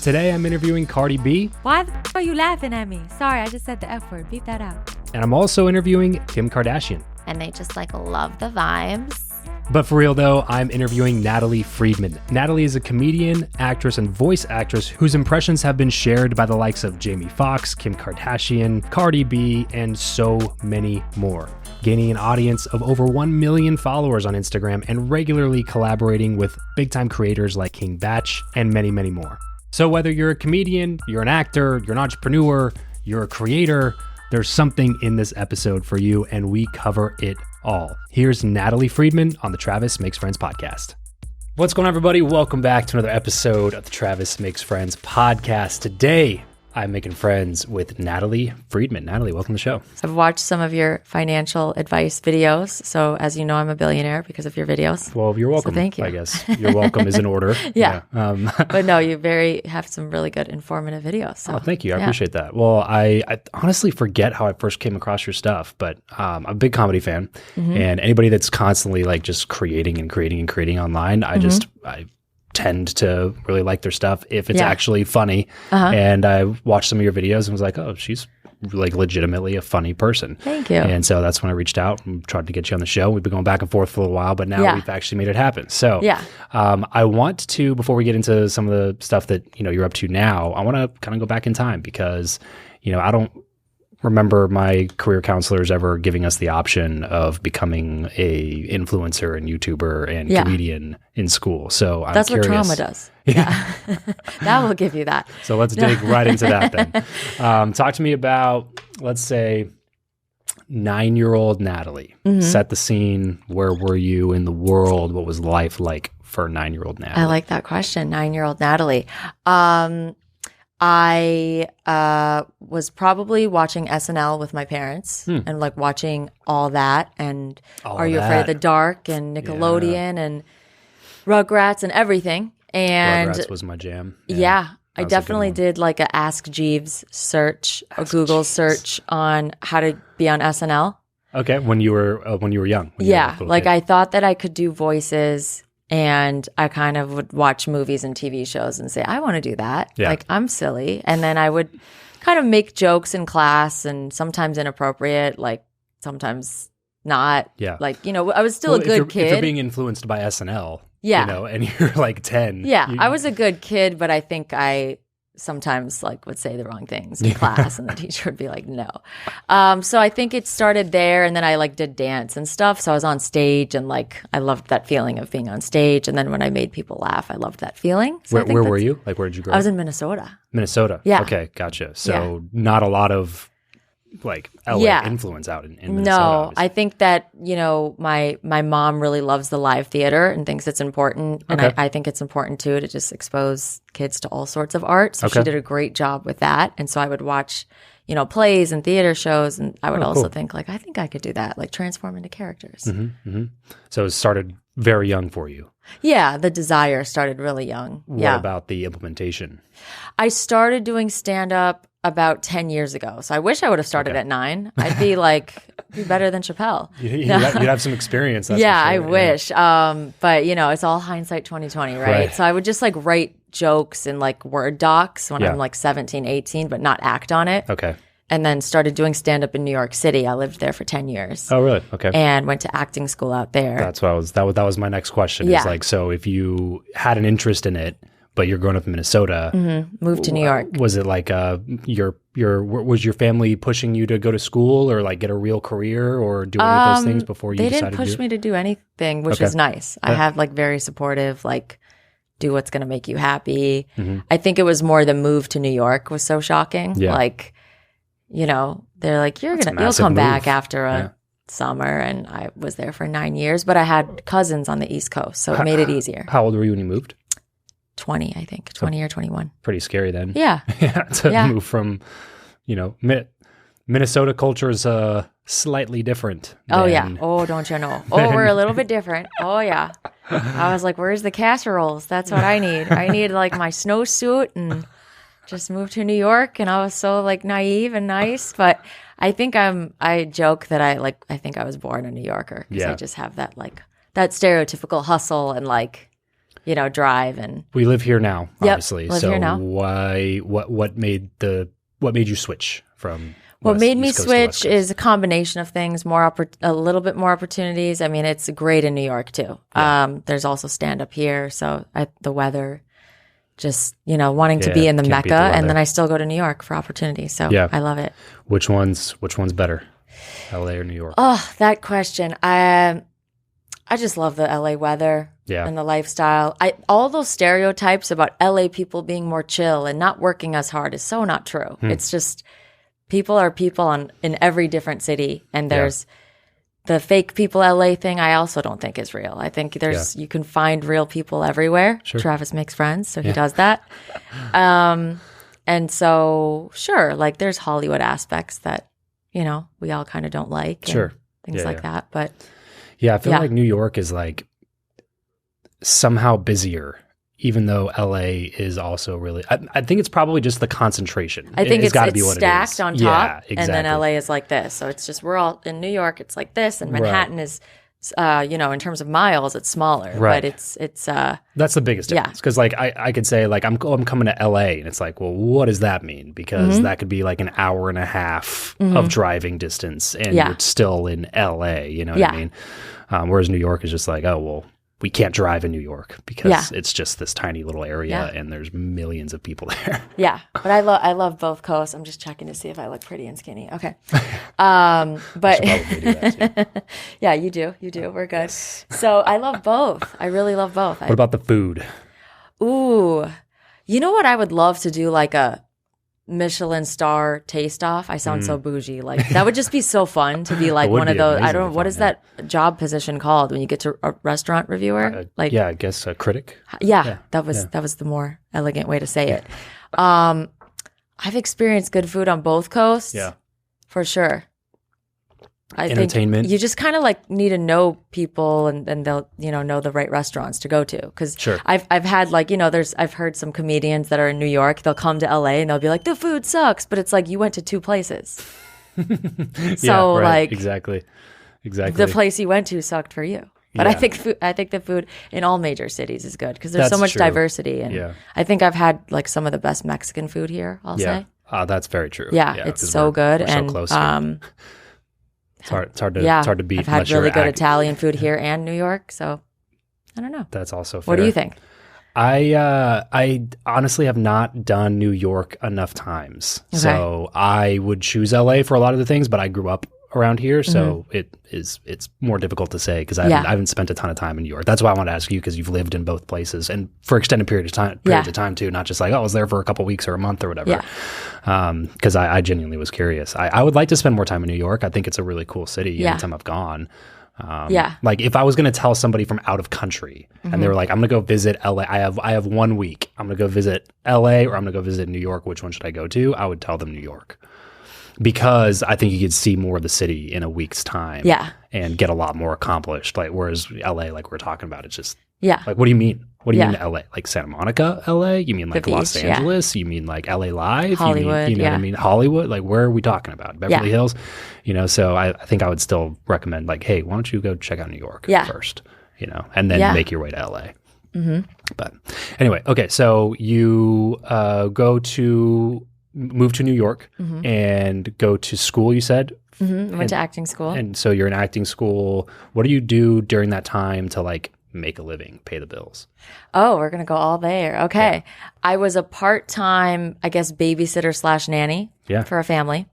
Today I'm interviewing Cardi B. Why the f are you laughing at me? Sorry, I just said the F word. Beat that out. And I'm also interviewing Kim Kardashian. And they just love the vibes. But for real though, I'm interviewing Natalie Friedman. Natalie is a comedian, actress, and voice actress whose impressions have been shared by the likes of Jamie Foxx, Kim Kardashian, Cardi B, and so many more. Gaining an audience of over 1 million followers on Instagram and regularly collaborating with big-time creators like King Batch and many, many more. So whether you're a comedian, you're an actor, you're an entrepreneur, you're a creator, there's something in this episode for you, and we cover it all. Here's Natalie Friedman on the Travis Makes Friends podcast. What's going on, everybody? Welcome back to another episode of the Travis Makes Friends podcast. Today, I'm making friends with Natalie Friedman. Natalie, welcome to the show. I've watched some of your financial advice videos. So as you know, I'm a billionaire because of your videos. Well, you're welcome. So thank you. I guess your welcome is in order. Yeah. But no, you have some really good informative videos. So. Oh, thank you. I appreciate that. Well, I honestly forget how I first came across your stuff, but I'm a big comedy fan. Mm-hmm. And anybody that's constantly just creating online, I tend to really like their stuff if it's actually funny. Uh-huh. And I watched some of your videos and was like, oh, she's legitimately a funny person. Thank you. And so that's when I reached out and tried to get you on the show. We've been going back and forth for a little while, but now we've actually made it happen. So I want to, before we get into some of the stuff that you're up to now, I want to kind of go back in time because I don't remember my career counselors ever giving us the option of becoming a influencer and YouTuber and comedian in school. So I'm That's curious. What trauma does. Yeah. That will give you that. So let's dig right into that then. Talk to me about, let's say, 9-year-old Natalie. Mm-hmm. Set the scene. Where were you in the world? What was life like for 9-year-old Natalie? I like that question, 9-year-old Natalie. I was probably watching SNL with my parents and watching all that and Are You Afraid of the Dark and Nickelodeon and Rugrats and everything. And Rugrats was my jam. Yeah, I definitely did a Ask Jeeves search, a Google search on how to be on SNL. Okay, when you were young. I thought that I could do voices. And I kind of would watch movies and TV shows and say, I want to do that. Yeah. I'm silly. And then I would kind of make jokes in class and sometimes inappropriate, sometimes not. Yeah. I was still a good kid. If you're being influenced by SNL, and you're 10. Yeah, I was a good kid, but I think I sometimes would say the wrong things in class and the teacher would be like, no. So I think it started there, and then I did dance and stuff. So I was on stage and I loved that feeling of being on stage. And then when I made people laugh, I loved that feeling. So where were you? Where did you grow up? I was in Minnesota. Minnesota? Yeah. Okay, gotcha. So not a lot of LA influence out in Minnesota. No, obviously. I think that, my mom really loves the live theater and thinks it's important. And I think it's important too to just expose kids to all sorts of art. So she did a great job with that. And so I would watch, plays and theater shows. And I would also think I think I could do that, transform into characters. Mm-hmm, mm-hmm. So it started very young for you. Yeah, the desire started really young. What about the implementation? I started doing stand-up about 10 years ago. So I wish I would have started at 9. I'd be be better than Chappelle. You'd have some experience. That's for sure. I wish. But it's all hindsight 2020, right? So I would just write jokes in Word docs when I'm 17, 18, but not act on it. Okay. And then started doing stand-up in New York City. I lived there for 10 years. Oh, really? Okay. And went to acting school out there. That's what that was my next question. Yeah. Is so if you had an interest in it, but you're growing up in Minnesota, moved to New York. Was it was your family pushing you to go to school or get a real career or do any of those things before you decided to do it? They didn't push me to do anything, which is nice. I have very supportive, do what's going to make you happy. Mm-hmm. I think it was more the move to New York was so shocking. Yeah. They're you'll come back after a summer, and I was there for 9 years, but I had cousins on the East Coast, so it made it easier. How old were you when you moved? 20, I think. 20 or 21. Pretty scary then. Yeah. To move from, Minnesota culture is slightly different. Oh, yeah. Oh, don't you know? Oh, we're a little bit different. Oh, yeah. I was where's the casseroles? That's what I need. I need my snowsuit and just moved to New York, and I was so naive and nice, but I think I joke that I think I was born a New Yorker because I just have that that stereotypical hustle and drive. And we live here now, obviously. Live so here now. what made you switch from? What made me switch is a combination of things, a little bit more opportunities. I mean, it's great in New York too. Yeah. There's also stand up here. So the weather, just, wanting to be in the Mecca, and then I still go to New York for opportunities. So I love it. Which one's better, LA or New York? Oh, that question. I just love the LA weather and the lifestyle. All those stereotypes about LA people being more chill and not working as hard is so not true. It's just, people are people in every different city, and there's the fake people LA thing. I also don't think is real. I think you can find real people everywhere. Sure. Travis makes friends, so he does that. And so, sure, like there's Hollywood aspects that we all kind of don't like, and things like that. But I feel like New York is like somehow busier, even though LA is also really, I think it's probably just the concentration. I think it's got to be what stacked it is. on top. Yeah, exactly. And then LA is like this. So it's just, we're all in New York, it's like this, and Manhattan is, in terms of miles, it's smaller. Right. But it's that's the biggest difference. Because like I could say like I'm coming to LA, and it's like, well, what does that mean? Because that could be like an hour and a half of driving distance, and you're still in LA. You know what I mean? Whereas New York is just like, oh well, we can't drive in New York because it's just this tiny little area and there's millions of people there. Yeah. But I love both coasts. I'm just checking to see if I look pretty and skinny. Okay. But probably do that too. Yeah, you do. We're good. Yes. So I love both. I really love both. What about the food? Ooh. You know what I would love to do, like a Michelin star taste off? I sound so bougie. Like that would just be so fun to be like one of those. I don't know, what is that job position called when you get to a restaurant reviewer? I guess a critic. That was the more elegant way to say it. I've experienced good food on both coasts. Yeah, for sure. Entertainment. Think you just kind of like need to know people, and they'll know the right restaurants to go to. Because I've had like I've heard some comedians that are in New York. They'll come to LA and they'll be like, the food sucks, but it's like you went to two places. So like exactly. The place you went to sucked for you. But I think the food in all major cities is good because there's so much diversity, and I think I've had like some of the best Mexican food here. I'll say. That's very true. Yeah, it's so good, we're and so close it's hard to beat. I've had really good Italian food here and New York, so I don't know. That's also fair. What do you think? I honestly have not done New York enough times, so I would choose LA for a lot of the things. But I grew up around here, so it's more difficult to say because I haven't spent a ton of time in New York. That's why I want to ask you, because you've lived in both places and for extended periods of time too, not just like, I was there for a couple weeks or a month or whatever. Because I genuinely was curious. I would like to spend more time in New York. I think it's a really cool city anytime I've gone. Like if I was going to tell somebody from out of country and they were like, I'm going to go visit LA. I have 1 week. I'm going to go visit LA or I'm going to go visit New York. Which one should I go to? I would tell them New York. Because I think you could see more of the city in a week's time and get a lot more accomplished. Like, whereas LA, like we're talking about, it's just, like, what do you mean? What do you mean LA? Like Santa Monica, LA? You mean like Los Angeles? You mean like LA Live? Hollywood, you know what I mean? Hollywood? Like, where are we talking about? Beverly Hills? So I think I would still recommend like, hey, why don't you go check out New York first, and then make your way to LA. But anyway, okay. So you move to New York and go to school, you said? I went to acting school. And so you're in acting school. What do you do during that time to like make a living, pay the bills? Oh, we're going to go all there. Okay. Yeah. I was a part-time, I guess, babysitter / nanny for a family.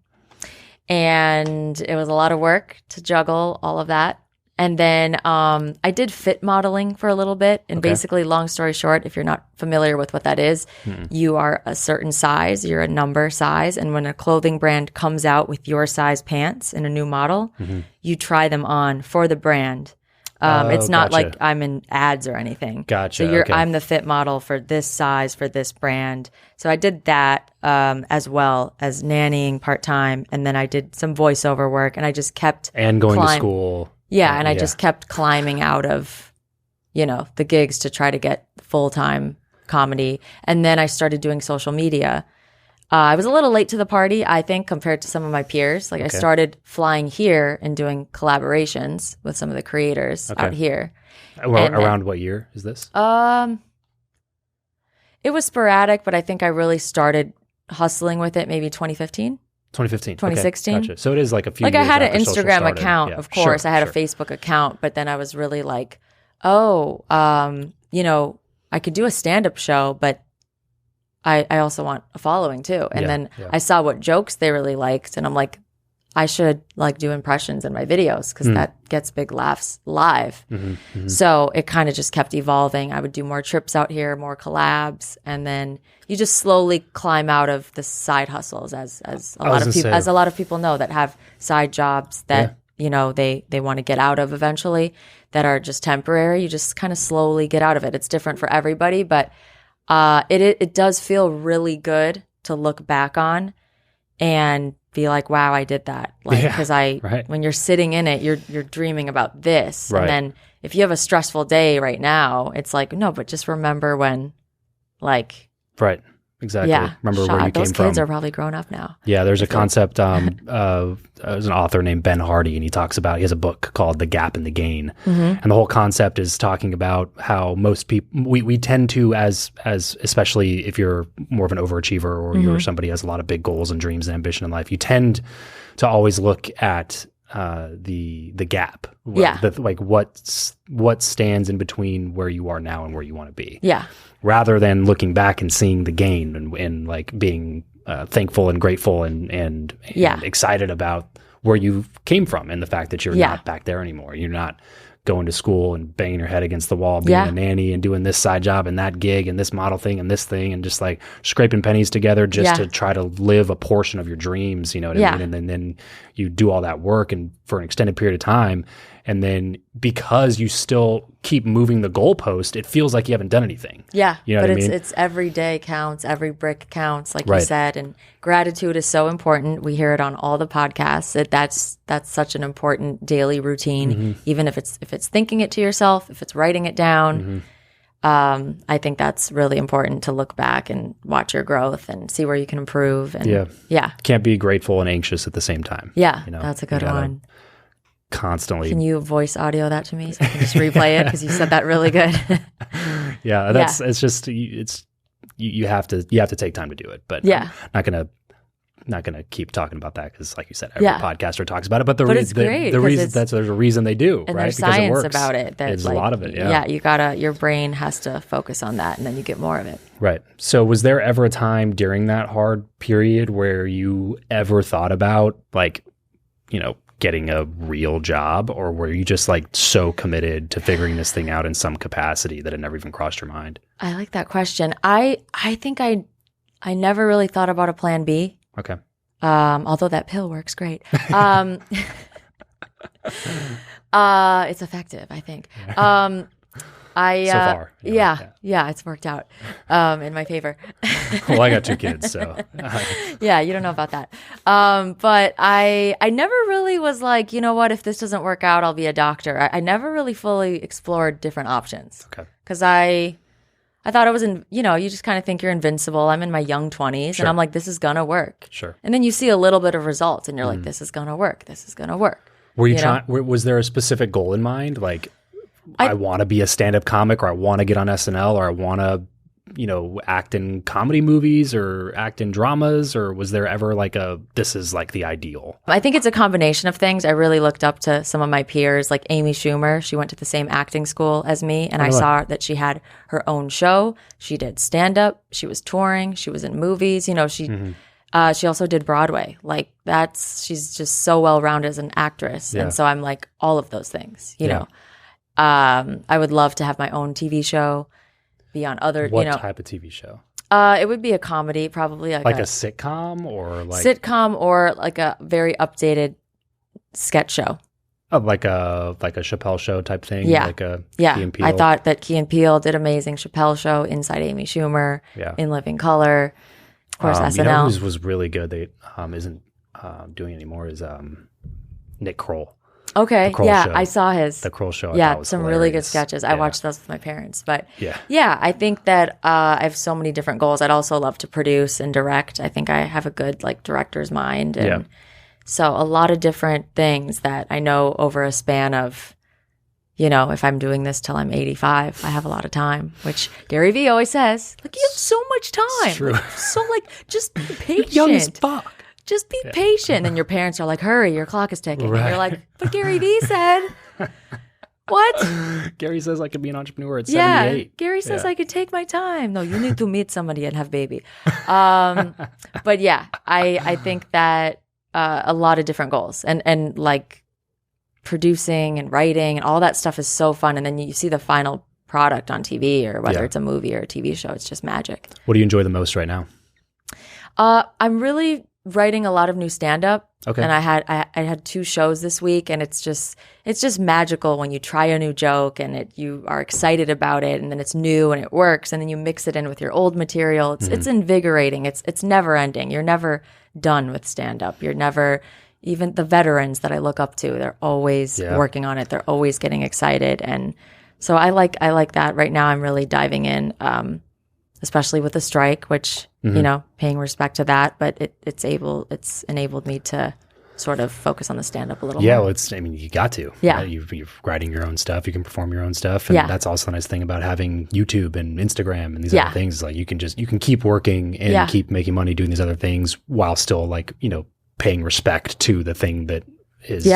And it was a lot of work to juggle all of that. And then I did fit modeling for a little bit. And basically, long story short, if you're not familiar with what that is, you are a certain size, you're a number size. And when a clothing brand comes out with your size pants in a new model, you try them on for the brand. It's not like I'm in ads or anything. Gotcha. So I'm the fit model for this size, for this brand. So I did that as well as nannying part-time. And then I did some voiceover work, and I just kept and going to school. Yeah, and I just kept climbing out of, the gigs to try to get full-time comedy. And then I started doing social media I was a little late to the party, I think, compared to some of my peers. Like I started flying here and doing collaborations with some of the creators out here. Around what year is this? It was sporadic, but I think I really started hustling with it maybe 2015. 2016. Okay, gotcha. So it is like a few years I had an after social Instagram started. account, of course. I had a Facebook account, but then I was really like, I could do a stand-up show, but I also want a following too. And then I saw what jokes they really liked, and I'm like, I should like do impressions in my videos because that gets big laughs live. So it kind of just kept evolving. I would do more trips out here, more collabs, and then you just slowly climb out of the side hustles as a lot of people know that have side jobs that they want to get out of eventually that are just temporary. You just kind of slowly get out of it. It's different for everybody, but it does feel really good to look back on and be like, wow, I did that. Like, because when you're sitting in it, you're dreaming about this. And then if you have a stressful day right now, it's like, no, but just remember when, like, right. Exactly. Yeah. Remember where you came from. Those kids are probably grown up now. Yeah. There's a concept, there's an author named Ben Hardy, and he has a book called The Gap and the Gain. And the whole concept is talking about how most people, we tend to, as especially if you're more of an overachiever or you're somebody who has a lot of big goals and dreams and ambition in life, you tend to always look at the gap. What stands in between where you are now and where you want to be. Yeah. Rather than looking back and seeing the gain and like being thankful and grateful and excited about where you came from and the fact that you're not back there anymore. You're not going to school and banging your head against the wall, being a nanny and doing this side job and that gig and this model thing and this thing and just like scraping pennies together just to try to live a portion of your dreams, you know what I mean? And then you do all that work and for an extended period of time. And then because you still keep moving the goalpost, it feels like you haven't done anything. Yeah. You know what I mean? It's every day counts, every brick counts, like you said. And gratitude is so important. We hear it on all the podcasts. That's such an important daily routine, even if it's thinking it to yourself, if it's writing it down. I think that's really important to look back and watch your growth and see where you can improve. And can't be grateful and anxious at the same time. Yeah, that's a good one. Constantly. Can you voice audio that to me so I can just replay it because you said that really good? It's just you have to take time to do it. But I'm not gonna keep talking about that because, like you said, every podcaster talks about it. But it's great. There's a reason they do, and right? There's science about it. There's a lot of it. Yeah, your brain has to focus on that, and then you get more of it. Right. So, was there ever a time during that hard period where you ever thought about, like, getting a real job, or were you just like so committed to figuring this thing out in some capacity that it never even crossed your mind? I like that question. I think I never really thought about a plan B. Okay. Although that pill works great. It's effective, I think. So far. It's worked out in my favor. Well, I got 2 kids, so. Yeah, you don't know about that. But I never really was like, you know what, if this doesn't work out, I'll be a doctor. I never really fully explored different options. Okay. Because I thought I was you just kind of think you're invincible. I'm in my young 20s, and I'm like, this is going to work. Sure. And then you see a little bit of results, and you're like, this is going to work. This is going to work. Were you trying? Was there a specific goal in mind? Like, I want to be a stand-up comic, or I want to get on SNL, or I want to, act in comedy movies or act in dramas, or was there ever like this is like the ideal? I think it's a combination of things. I really looked up to some of my peers, like Amy Schumer. She went to the same acting school as me, and I saw that she had her own show. She did stand-up. She was touring. She was in movies. She also did Broadway. Like she's just so well-rounded as an actress. Yeah. And so I'm like all of those things, you know. I would love to have my own TV show, be on other, What type of TV show? It would be a comedy, probably like a sitcom or like a very updated sketch show. Oh, like a Chappelle Show type thing? Yeah. Like a Key and Peele? I thought that Key and Peele did amazing Chappelle Show, Inside Amy Schumer, In Living Color, of course, SNL. Who was really good, they isn't doing anymore, is Nick Kroll. Okay. Yeah, show. I saw his. The Kroll show. Yeah, some really good sketches. I watched those with my parents. But yeah, I think that I have so many different goals. I'd also love to produce and direct. I think I have a good like director's mind. And so a lot of different things that I know over a span of, you know, if I'm doing this till I'm 85, I have a lot of time, which Gary Vee always says, like, you have so much time. It's true. So, like, just be patient. Young as fuck. Just be patient. And your parents are like, hurry, your clock is ticking. Right. And you're like, but Gary Vee said, what? Gary says I could be an entrepreneur at 78. Yeah, Gary says I could take my time. No, you need to meet somebody and have baby. But yeah, I think that a lot of different goals. And like, producing and writing and all that stuff is so fun, and then you see the final product on TV or whether it's a movie or a TV show, it's just magic. What do you enjoy the most right now? I'm really writing a lot of new stand-up. Okay. And I had 2 shows this week, and it's just magical when you try a new joke and you are excited about it, and then it's new and it works, and then you mix it in with your old material. It's invigorating. It's never ending. You're never done with stand-up. You're never. Even the veterans that I look up to, they're always working on it. They're always getting excited. And so I like that. Right now I'm really diving in, especially with the strike, which, you know, paying respect to that. But it's enabled me to sort of focus on the stand-up a little more. Yeah, well, you got to. Yeah. You're writing your own stuff. You can perform your own stuff. And that's also the nice thing about having YouTube and Instagram and these other things. Is like you can keep working and keep making money doing these other things while still, like, you know, paying respect to the thing that is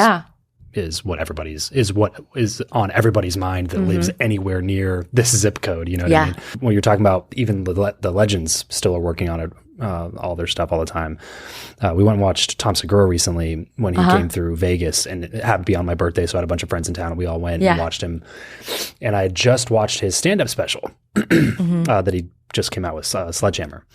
what is on everybody's mind that lives anywhere near this zip code. You know what I mean? When you're talking about even the legends still are working on it, all their stuff all the time. We went and watched Tom Segura recently when he came through Vegas, and it happened to be on my birthday. So I had a bunch of friends in town, and we all went and watched him. And I had just watched his stand-up special that he just came out with Sledgehammer.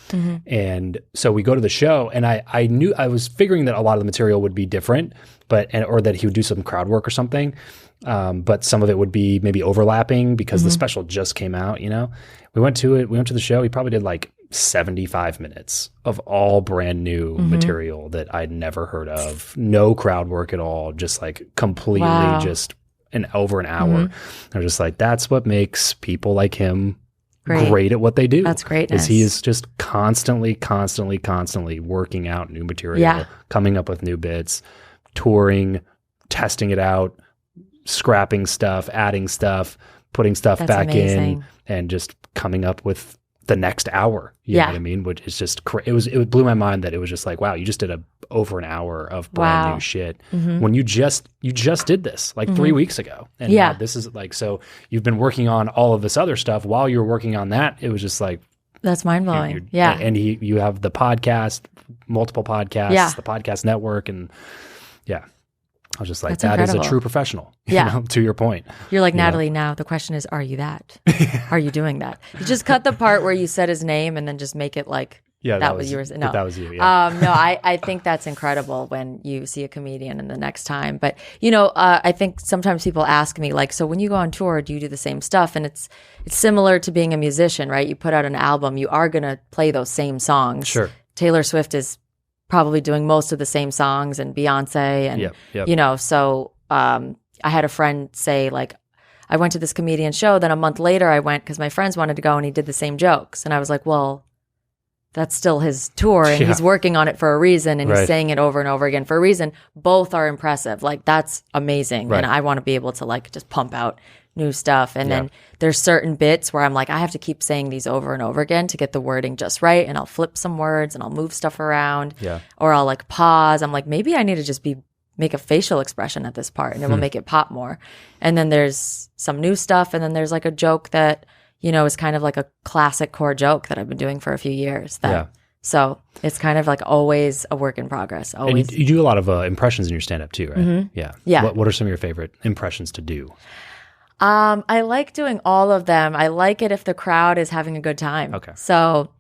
And so we go to the show, and I knew, I was figuring that a lot of the material would be different, or that he would do some crowd work or something. But some of it would be maybe overlapping because the special just came out, you know. We went to the show. He probably did like 75 minutes of all brand new material that I'd never heard of. No crowd work at all, just like completely just over an hour. I'm just like, that's what makes people like him great at what they do. That's greatness. Is he is just constantly working out new material, coming up with new bits, touring, testing it out, scrapping stuff, adding stuff, putting stuff back in, and just coming up with the next hour. You know what I mean? Which is just it blew my mind that it was just like, wow, you just did over an hour of brand new shit when you just did this like 3 weeks ago. And now this is like, so you've been working on all of this other stuff while you were working on that. It was just like, that's mind blowing. And you have the podcast, multiple podcasts, the podcast network, and I was just like, that is a true professional. You know, to your point. You're like, Natalie, now the question is, are you that? Are you doing that? You just cut the part where you said his name and then just make it like that was yours. No, that was you. Yeah. No, I think that's incredible when you see a comedian and the next time. But, you know, I think sometimes people ask me, like, so when you go on tour, do you do the same stuff? And it's similar to being a musician, right? You put out an album, you are going to play those same songs. Sure. Taylor Swift is probably doing most of the same songs, and Beyonce, and you know, so I had a friend say, like, I went to this comedian show, then a month later I went because my friends wanted to go, and he did the same jokes, and I was like, well, that's still his tour, and he's working on it for a reason, and he's saying it over and over again for a reason. Both are impressive. Like, that's amazing, and I want to be able to, like, just pump out new stuff. And then there's certain bits where I'm like, I have to keep saying these over and over again to get the wording just right, and I'll flip some words and I'll move stuff around, or I'll like pause. I'm like, maybe I need to just make a facial expression at this part, and it will make it pop more. And then there's some new stuff, and then there's like a joke that, you know, is kind of like a classic core joke that I've been doing for a few years. So it's kind of like always a work in progress. Always. And you do a lot of impressions in your stand-up too, right? Yeah. What are some of your favorite impressions to do? I like doing all of them. I like it if the crowd is having a good time. Okay. So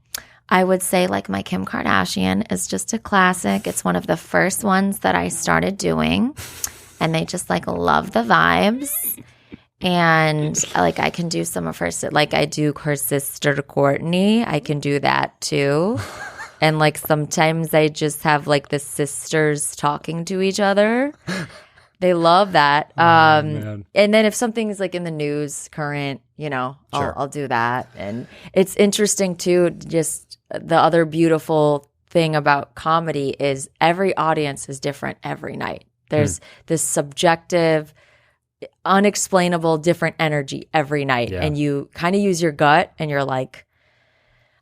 I would say, like, my Kim Kardashian is just a classic. It's one of the first ones that I started doing, and they just, like, love the vibes. And, like, I can do some of her, like, I do her sister Courtney. I can do that too. And, like, sometimes I just have, like, the sisters talking to each other. They love that. Man. And then if something's like in the news, current, I'll do that. And it's interesting too, just the other beautiful thing about comedy is every audience is different every night. There's this subjective, unexplainable, different energy every night. Yeah. And you kind of use your gut and you're like,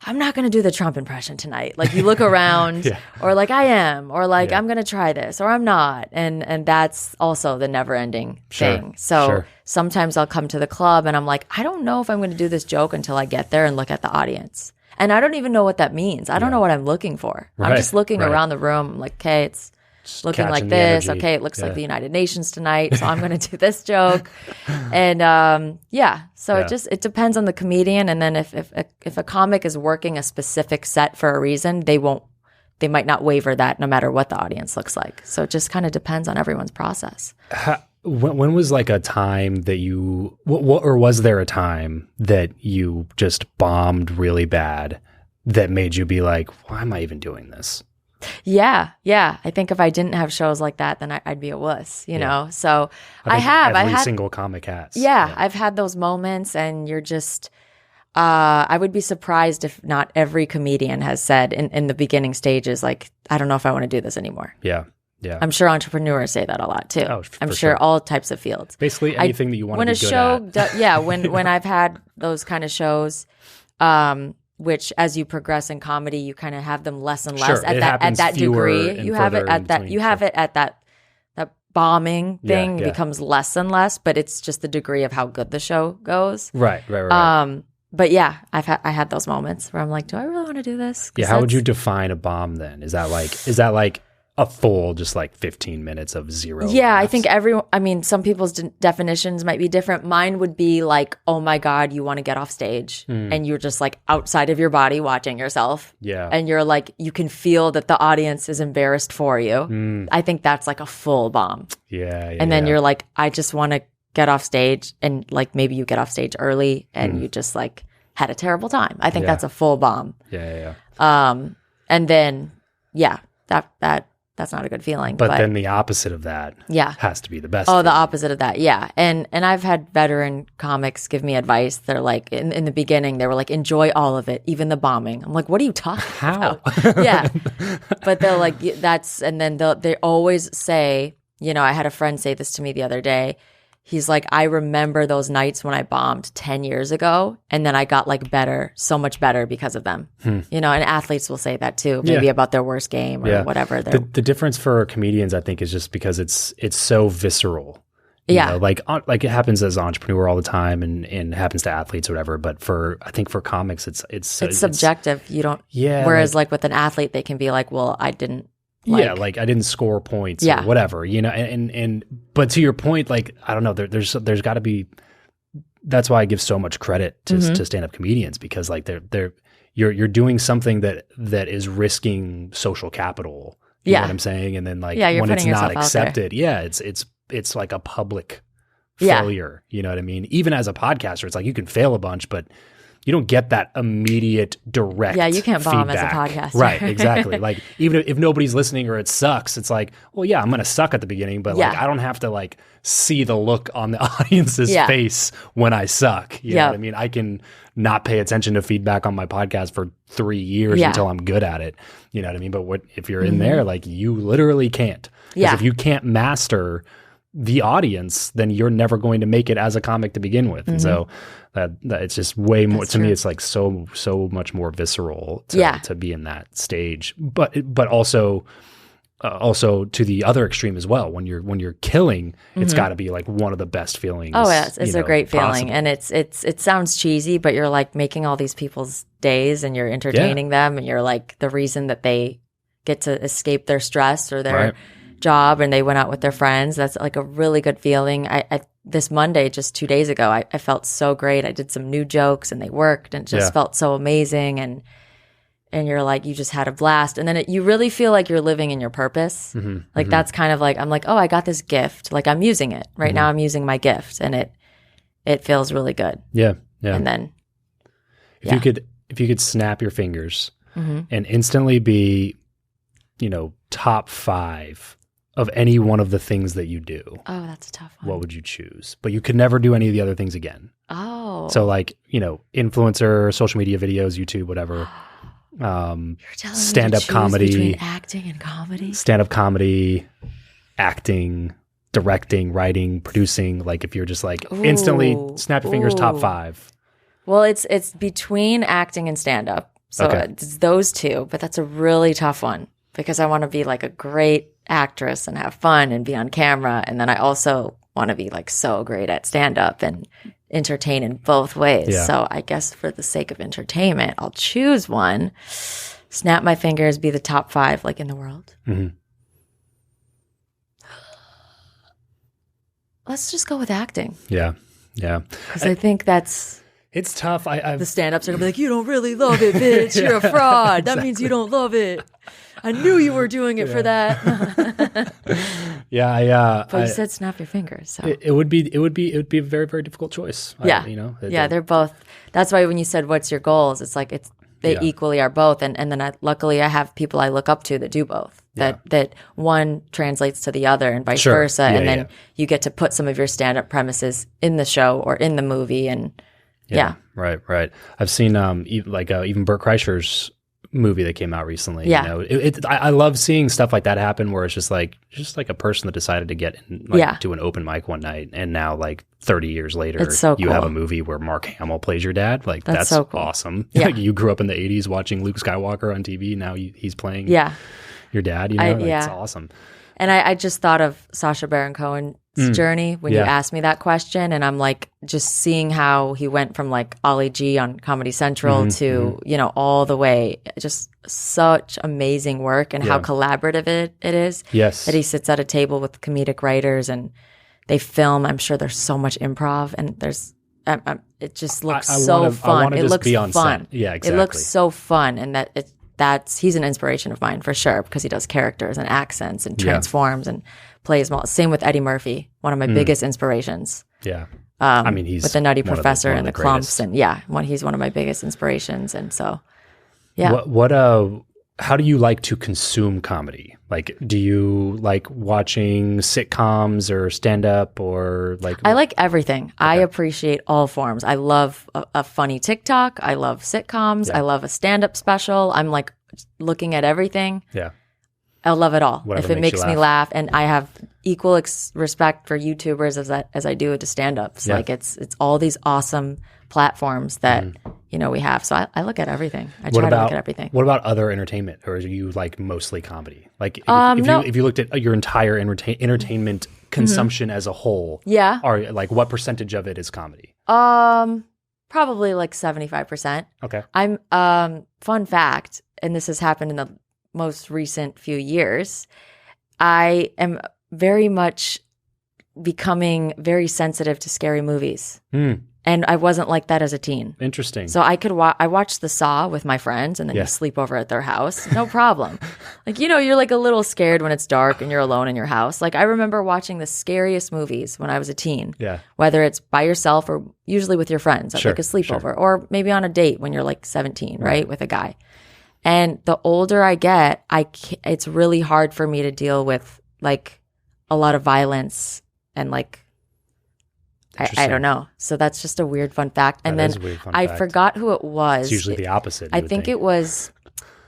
I'm not going to do the Trump impression tonight. Like you look around or like I am, or like I'm going to try this or I'm not. And that's also the never ending thing. So sometimes I'll come to the club and I'm like, I don't know if I'm going to do this joke until I get there and look at the audience. And I don't even know what that means. I don't know what I'm looking for. Right. I'm just looking around the room. I'm like, okay, it's just looking like this. Okay, it looks like the United Nations tonight, so I'm going to do this joke. And so it depends on the comedian. And then if a comic is working a specific set for a reason, they might not waver that no matter what the audience looks like. So it just kind of depends on everyone's process. When was like a time that you, or was there a time that you just bombed really bad that made you be like, why am I even doing this? Yeah. I think if I didn't have shows like that, then I'd be a wuss, you know? So I have. Every single comic has. Yeah, I've had those moments and you're just, I would be surprised if not every comedian has said in the beginning stages, like, I don't know if I want to do this anymore. Yeah. I'm sure entrepreneurs say that a lot too. Oh, I'm sure all types of fields. Basically anything that you want to be good at. When I've had those kind of shows, which as you progress in comedy, you kind of have them less and less at that degree. You have it at that bombing thing becomes less and less, but it's just the degree of how good the show goes. Right. But yeah, I had those moments where I'm like, do I really want to do this? Yeah. How would you define a bomb then? Is that like a full just like 15 minutes of zero? Yeah, laughs? I think some people's definitions might be different. Mine would be like, oh my God, you want to get off stage and you're just like outside of your body watching yourself. Yeah. And you're like, you can feel that the audience is embarrassed for you. I think that's like a full bomb. Yeah. And then you're like, I just want to get off stage, and like maybe you get off stage early and you just like had a terrible time. I think that's a full bomb. Yeah. And then that's not a good feeling. But then the opposite of that has to be the best. Oh, the opposite of that. Yeah. And I've had veteran comics give me advice. They're like, in the beginning, they were like, enjoy all of it, even the bombing. I'm like, what are you talking about? Yeah. But they're like, and then they always say, I had a friend say this to me the other day. He's like, I remember those nights when I bombed 10 years ago, and then I got like better, so much better because of them. And athletes will say that too, maybe about their worst game or whatever. The difference for comedians, I think, is just because it's so visceral. You know, like it happens as an entrepreneur all the time, and happens to athletes or whatever. But I think for comics, it's subjective. You don't. Yeah. Whereas like with an athlete, they can be like, well, I didn't. Like I didn't score points or whatever, and but to your point, like, I don't know, there's got to be, that's why I give so much credit to stand-up comedians, because like you're doing something that is risking social capital. You know what I'm saying? And then like when it's not accepted, it's like a public failure. You know what I mean? Even as a podcaster, it's like you can fail a bunch, but you don't get that immediate direct you can't bomb feedback. As a podcaster. Right, exactly. Like even if nobody's listening or it sucks, it's like, well, I'm going to suck at the beginning, but like I don't have to like see the look on the audience's face when I suck. You know what I mean? I can not pay attention to feedback on my podcast for 3 years until I'm good at it. You know what I mean? But if you're in there, like you literally can't. Because if you can't master the audience, then you're never going to make it as a comic to begin with. And so that it's just way more, to me, it's like so much more visceral to be in that stage. But also to the other extreme as well. When you're killing, it's got to be like one of the best feelings. Oh, yeah, it's a great feeling. And it sounds cheesy, but you're like making all these people's days and you're entertaining them, and you're like the reason that they get to escape their stress or their job and they went out with their friends. That's like a really good feeling. I this Monday, just 2 days ago, I felt so great. I did some new jokes and they worked, and it just felt so amazing. And you're like, you just had a blast. And then you really feel like you're living in your purpose. Like that's kind of like, I'm like, oh, I got this gift. Like I'm using it right now. I'm using my gift, and it feels really good. Yeah. And then if you could snap your fingers and instantly be, top 5 of any one of the things that you do, oh, that's a tough one. what would you choose? But you could never do any of the other things again. Oh. So like, influencer, social media videos, YouTube, whatever. Stand-up comedy. Between acting and comedy? Stand-up comedy, acting, directing, writing, producing. Like if you're just like instantly snap your fingers, top 5. Well, it's between acting and stand-up. So it's those two, but that's a really tough one because I want to be like a great actress and have fun and be on camera. And then I also want to be like so great at stand-up and entertain in both ways. Yeah. So I guess for the sake of entertainment, I'll choose one, snap my fingers, be the top 5 like in the world. Mm-hmm. Let's just go with acting. Yeah. Yeah. Because I think it's tough. The stand-ups are going to be like, you don't really love it, bitch. You're a fraud. That means you don't love it. I knew you were doing it for that. But you said snap your fingers. So. It would be a very, very difficult choice. Yeah. They're both. That's why when you said, what's your goals? It's like, they equally are both. And then luckily I have people I look up to that do both. That one translates to the other and vice versa. And then you get to put some of your stand-up premises in the show or in the movie. And Right. I've seen even Bert Kreischer's movie that came out recently. Yeah. I love seeing stuff like that happen where it's just like a person that decided to get in, do an open mic one night, and now like 30 years later, it's so cool. You have a movie where Mark Hamill plays your dad. Like that's so cool. Awesome. Yeah. Like you grew up in the 80s watching Luke Skywalker on TV. Now he's playing your dad. It's awesome. And I just thought of Sacha Baron Cohen's journey when you asked me that question. And I'm like, just seeing how he went from like Ollie G on Comedy Central to, all the way, just such amazing work and how collaborative it is. Yes. That he sits at a table with comedic writers and they film. I'm sure there's so much improv and there's, it just looks so fun. It looks fun. Set. Yeah, exactly. It looks so fun. And he's an inspiration of mine for sure because he does characters and accents and transforms and plays well. Same with Eddie Murphy, one of my biggest inspirations. Yeah. He's with the Nutty Professor and the Clumps and he's one of my biggest inspirations. And so, how do you like to consume comedy? Like, do you like watching sitcoms or stand up or like? I like everything. Okay. I appreciate all forms. I love a funny TikTok. I love sitcoms. I love a stand up special. I'm like looking at everything. Yeah. I love it all. Whatever if it makes me laugh, and I have equal respect for YouTubers as I do to stand-ups. Yeah. Like it's all these awesome platforms that we have. So I look at everything. I try to look at everything. What about other entertainment, or are you like mostly comedy? Like if you looked at your entire entertainment consumption as a whole, are like what percentage of it is comedy? Probably like 75%. Okay. I'm fun fact, and this has happened in the most recent few years, I am very much becoming very sensitive to scary movies. And I wasn't like that as a teen. Interesting. So I watched The Saw with my friends and then you sleep over at their house. No problem. Like, you're like a little scared when it's dark and you're alone in your house. Like I remember watching the scariest movies when I was a teen. Yeah. Whether it's by yourself or usually with your friends at like a sleepover or maybe on a date when you're like 17, right? With a guy. And the older I get, it's really hard for me to deal with like a lot of violence and like, I don't know. So that's just a weird fun fact. And then I forgot who it was. It's usually the opposite. I think it was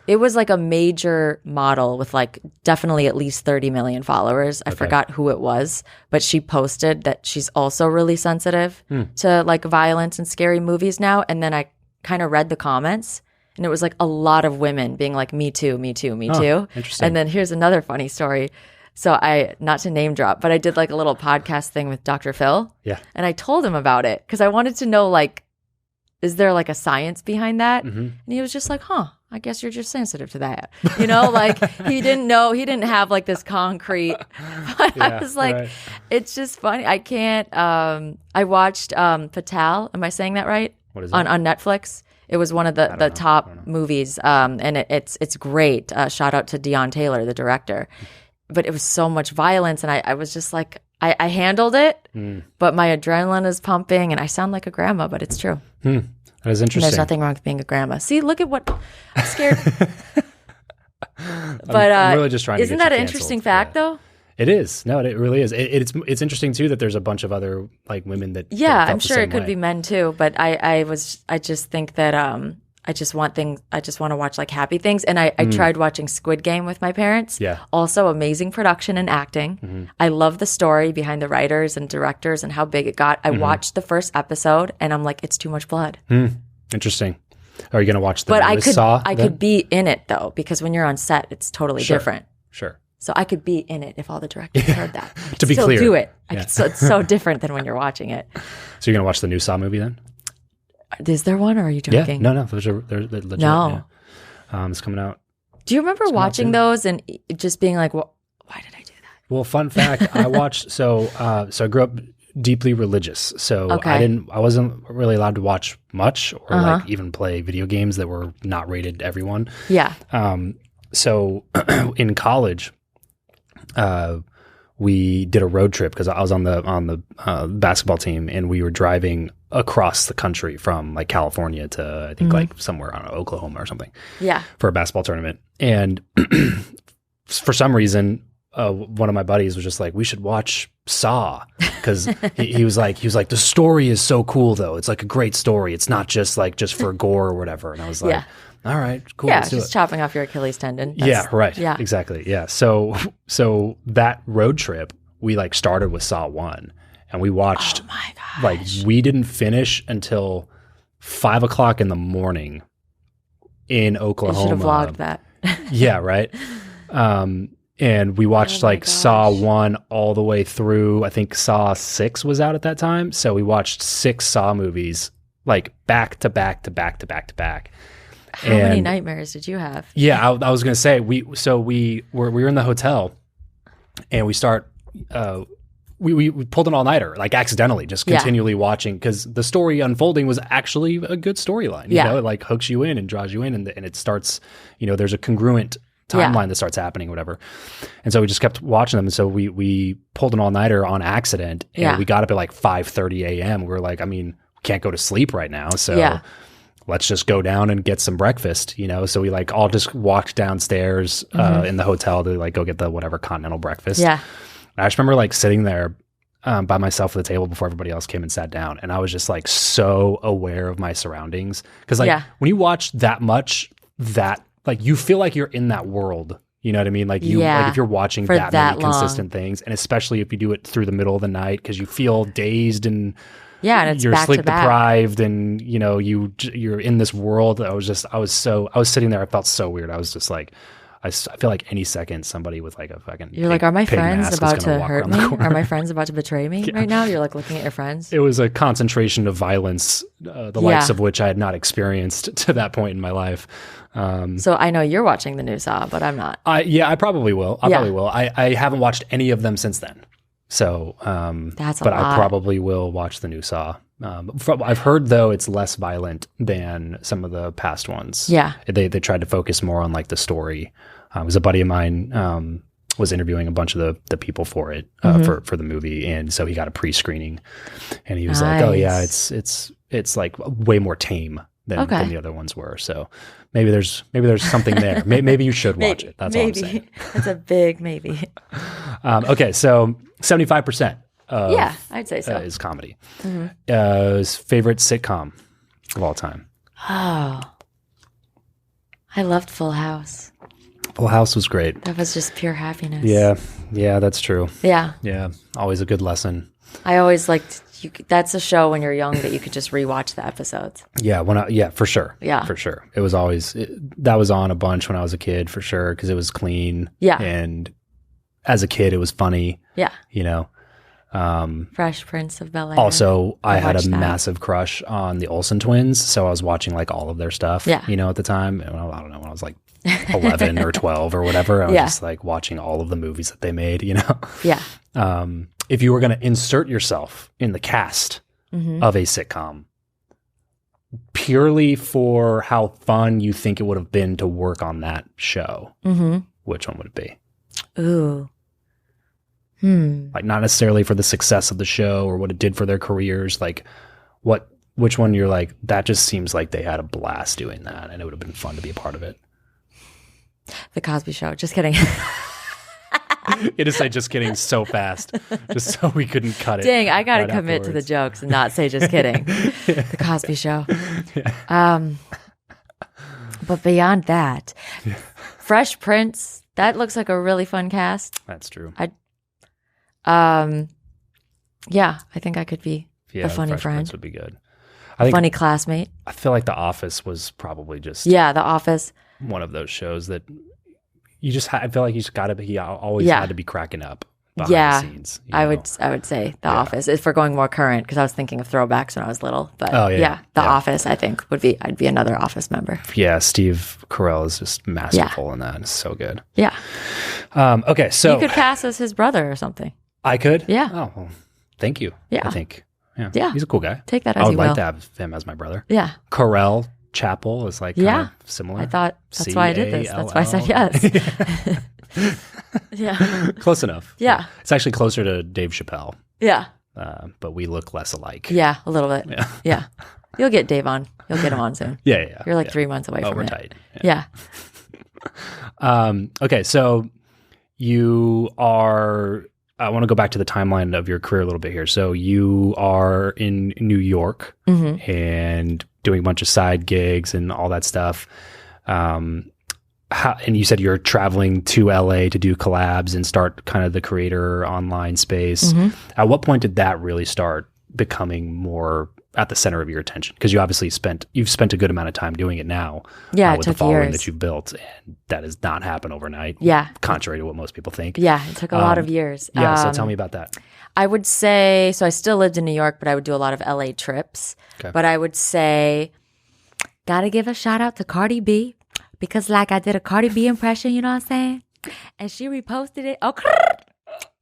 like a major model with like definitely at least 30 million followers. I forgot who it was, but she posted that she's also really sensitive to like violence and scary movies now. And then I kind of read the comments. And it was like a lot of women being like, me too, me too, me too. Interesting. And then here's another funny story. So not to name drop, but I did like a little podcast thing with Dr. Phil. Yeah. And I told him about it because I wanted to know like, is there like a science behind that? And he was just like, I guess you're just sensitive to that. Like he didn't know, he didn't have like this concrete, but I was like, it's just funny. I can't, I watched Fatal. Am I saying that right? What is it? On Netflix. It was one of the top movies, and it's great. Shout out to Deon Taylor, the director. But it was so much violence, and I was just like, I handled it, but my adrenaline is pumping, and I sound like a grandma, but it's true. That is interesting. And there's nothing wrong with being a grandma. See, look at what I'm scared. But I'm really just trying to isn't that an interesting fact, though? It is. No, it really is. It's interesting too that there's a bunch of other like women that I'm sure it could be men too, but I just think that I just want to watch like happy things. And I tried watching Squid Game with my parents. Yeah. Also amazing production and acting. Mm-hmm. I love the story behind the writers and directors and how big it got. I watched the first episode and I'm like, it's too much blood. Interesting. Are you going to watch the But newest Saw? I could be in it though, because when you're on set, it's totally different. Sure. So I could be in it if all the directors heard that. To be still clear. do it. It's so different than when you're watching it. So you're going to watch the new Saw movie then? Is there one, or are you joking? Yeah. No. They're legit. No. Yeah. It's coming out. Do you remember watching those and just being like, well, why did I do that? Well, fun fact, I watched, so I grew up deeply religious. So I wasn't really allowed to watch much or like even play video games that were not rated everyone. Yeah. So in college, we did a road trip because I was on the basketball team, and we were driving across the country from like California to I think like somewhere, I don't know, Oklahoma or something. Yeah. For a basketball tournament. And for some reason, one of my buddies was just like, we should watch Saw, because he was like, the story is so cool though. It's like a great story. It's not just for gore or whatever. And I was like, all right, cool. Yeah, let's do just it. chopping off your Achilles tendon. Yeah, right. Yeah, exactly. Yeah. So that road trip, we like started with Saw 1, and we watched. Oh my gosh. Like we didn't finish until 5 o'clock in the morning in Oklahoma. You should have vlogged that. Yeah, right. And we watched Saw 1 all the way through. I think Saw 6 was out at that time. So we watched 6 Saw movies like back to back to back to back to back. How many nightmares did you have? Yeah, I was going to say we were in the hotel, and we pulled an all-nighter, like accidentally, just continually watching, because the story unfolding was actually a good storyline. You know, it like hooks you in and draws you in, and it starts, there's a congruent timeline that starts happening, whatever. And so we just kept watching them. And so we pulled an all-nighter on accident, and we got up at like 5:30 a.m. We were like, we can't go to sleep right now. So let's just go down and get some breakfast, So we like all just walked downstairs in the hotel to like go get the whatever continental breakfast. Yeah. And I just remember like sitting there by myself at the table before everybody else came and sat down. And I was just like so aware of my surroundings. Because like when you watch that much, that like you feel like you're in that world. You know what I mean? Like like if you're watching that many consistent things, and especially if you do it through the middle of the night, because you feel dazed and and it's you're back sleep to back. deprived, and you're in this world. I was sitting there. I felt so weird. I was just like, I feel like any second somebody with like a fucking You're like, are my friends about to hurt me? Are my friends about to betray me right now? You're like looking at your friends. It was a concentration of violence, the likes of which I had not experienced to that point in my life. So I know you're watching the new Saw, but I'm not. I probably will. Probably will. I haven't watched any of them since then. So, that's but I probably will watch the new Saw. I've heard though it's less violent than some of the past ones. Yeah, they tried to focus more on like the story. It was a buddy of mine was interviewing a bunch of the people for it for the movie, and so he got a pre-screening, and he was like, "Oh yeah, it's like way more tame than the other ones were." So maybe there's something there. Maybe you should watch it. That's all I'm saying. It's a big maybe. Okay, so 75%. I'd say so. Is comedy. His favorite sitcom of all time. Oh, I loved Full House. Full House was great. That was just pure happiness. Yeah, that's true. Yeah, always a good lesson. I always liked. That's a show when you're young that you could just rewatch the episodes. Yeah, for sure. Yeah, for sure. It was always that was on a bunch when I was a kid, for sure, because it was clean. Yeah, and as a kid, it was funny. Yeah, Fresh Prince of Bel-Air. Also, I had a massive crush on the Olsen twins, so I was watching like all of their stuff. Yeah, at the time, I don't know, when I was like 11 or 12 or whatever, I was just like watching all of the movies that they made. Yeah. If you were going to insert yourself in the cast of a sitcom, purely for how fun you think it would have been to work on that show, which one would it be? Ooh. Like not necessarily for the success of the show or what it did for their careers. Like which one you're like, that just seems like they had a blast doing that and it would have been fun to be a part of it. The Cosby Show. Just kidding. You just say just kidding so fast, just so we couldn't cut it. Dang, I got to commit to the jokes and not say just kidding. The Cosby Show. Yeah. But beyond that, Fresh Prince, that looks like a really fun cast. That's true. Yeah, I think I could be a funny Fresh friend. Prince would be good. Funny classmate. I feel like The Office was probably just The Office. One of those shows that you just I feel like you just got to be. He always had to be cracking up behind the scenes. I would say The Office. If we're going more current, because I was thinking of throwbacks when I was little. But The Office, I think I'd be another Office member. Yeah, Steve Carell is just masterful in that. It's so good. Yeah. Okay, so you could cast as his brother or something. I could. Yeah. Oh, well, thank you. Yeah. I think. Yeah. He's a cool guy. Take that as I you would like will. to have him as my brother. Yeah. Carell Chapel is like kind of similar. I thought that's why I did this. That's why I said yes. Yeah. Close enough. Yeah. It's actually closer to Dave Chappelle. Yeah. But we look less alike. Yeah, a little bit. Yeah. You'll get Dave on. You'll get him on soon. Yeah. You're like 3 months away from we're it. tight. Yeah. Okay, so you are... I want to go back to the timeline of your career a little bit here. So you are in New York and doing a bunch of side gigs and all that stuff. And you said you're traveling to LA to do collabs and start kind of the creator online space. At what point did that really start becoming more at the center of your attention? Because you obviously you've spent a good amount of time doing it now. Yeah, with it the took following years. that you've built, and that does not happen overnight. Yeah, contrary to what most people think. Yeah, it took a lot of years. Yeah, so tell me about that. I would say, so I still lived in New York, but I would do a lot of LA trips. Okay. But I would say, gotta give a shout out to Cardi B, because like I did a Cardi B impression, you know what I'm saying? And she reposted it. Oh,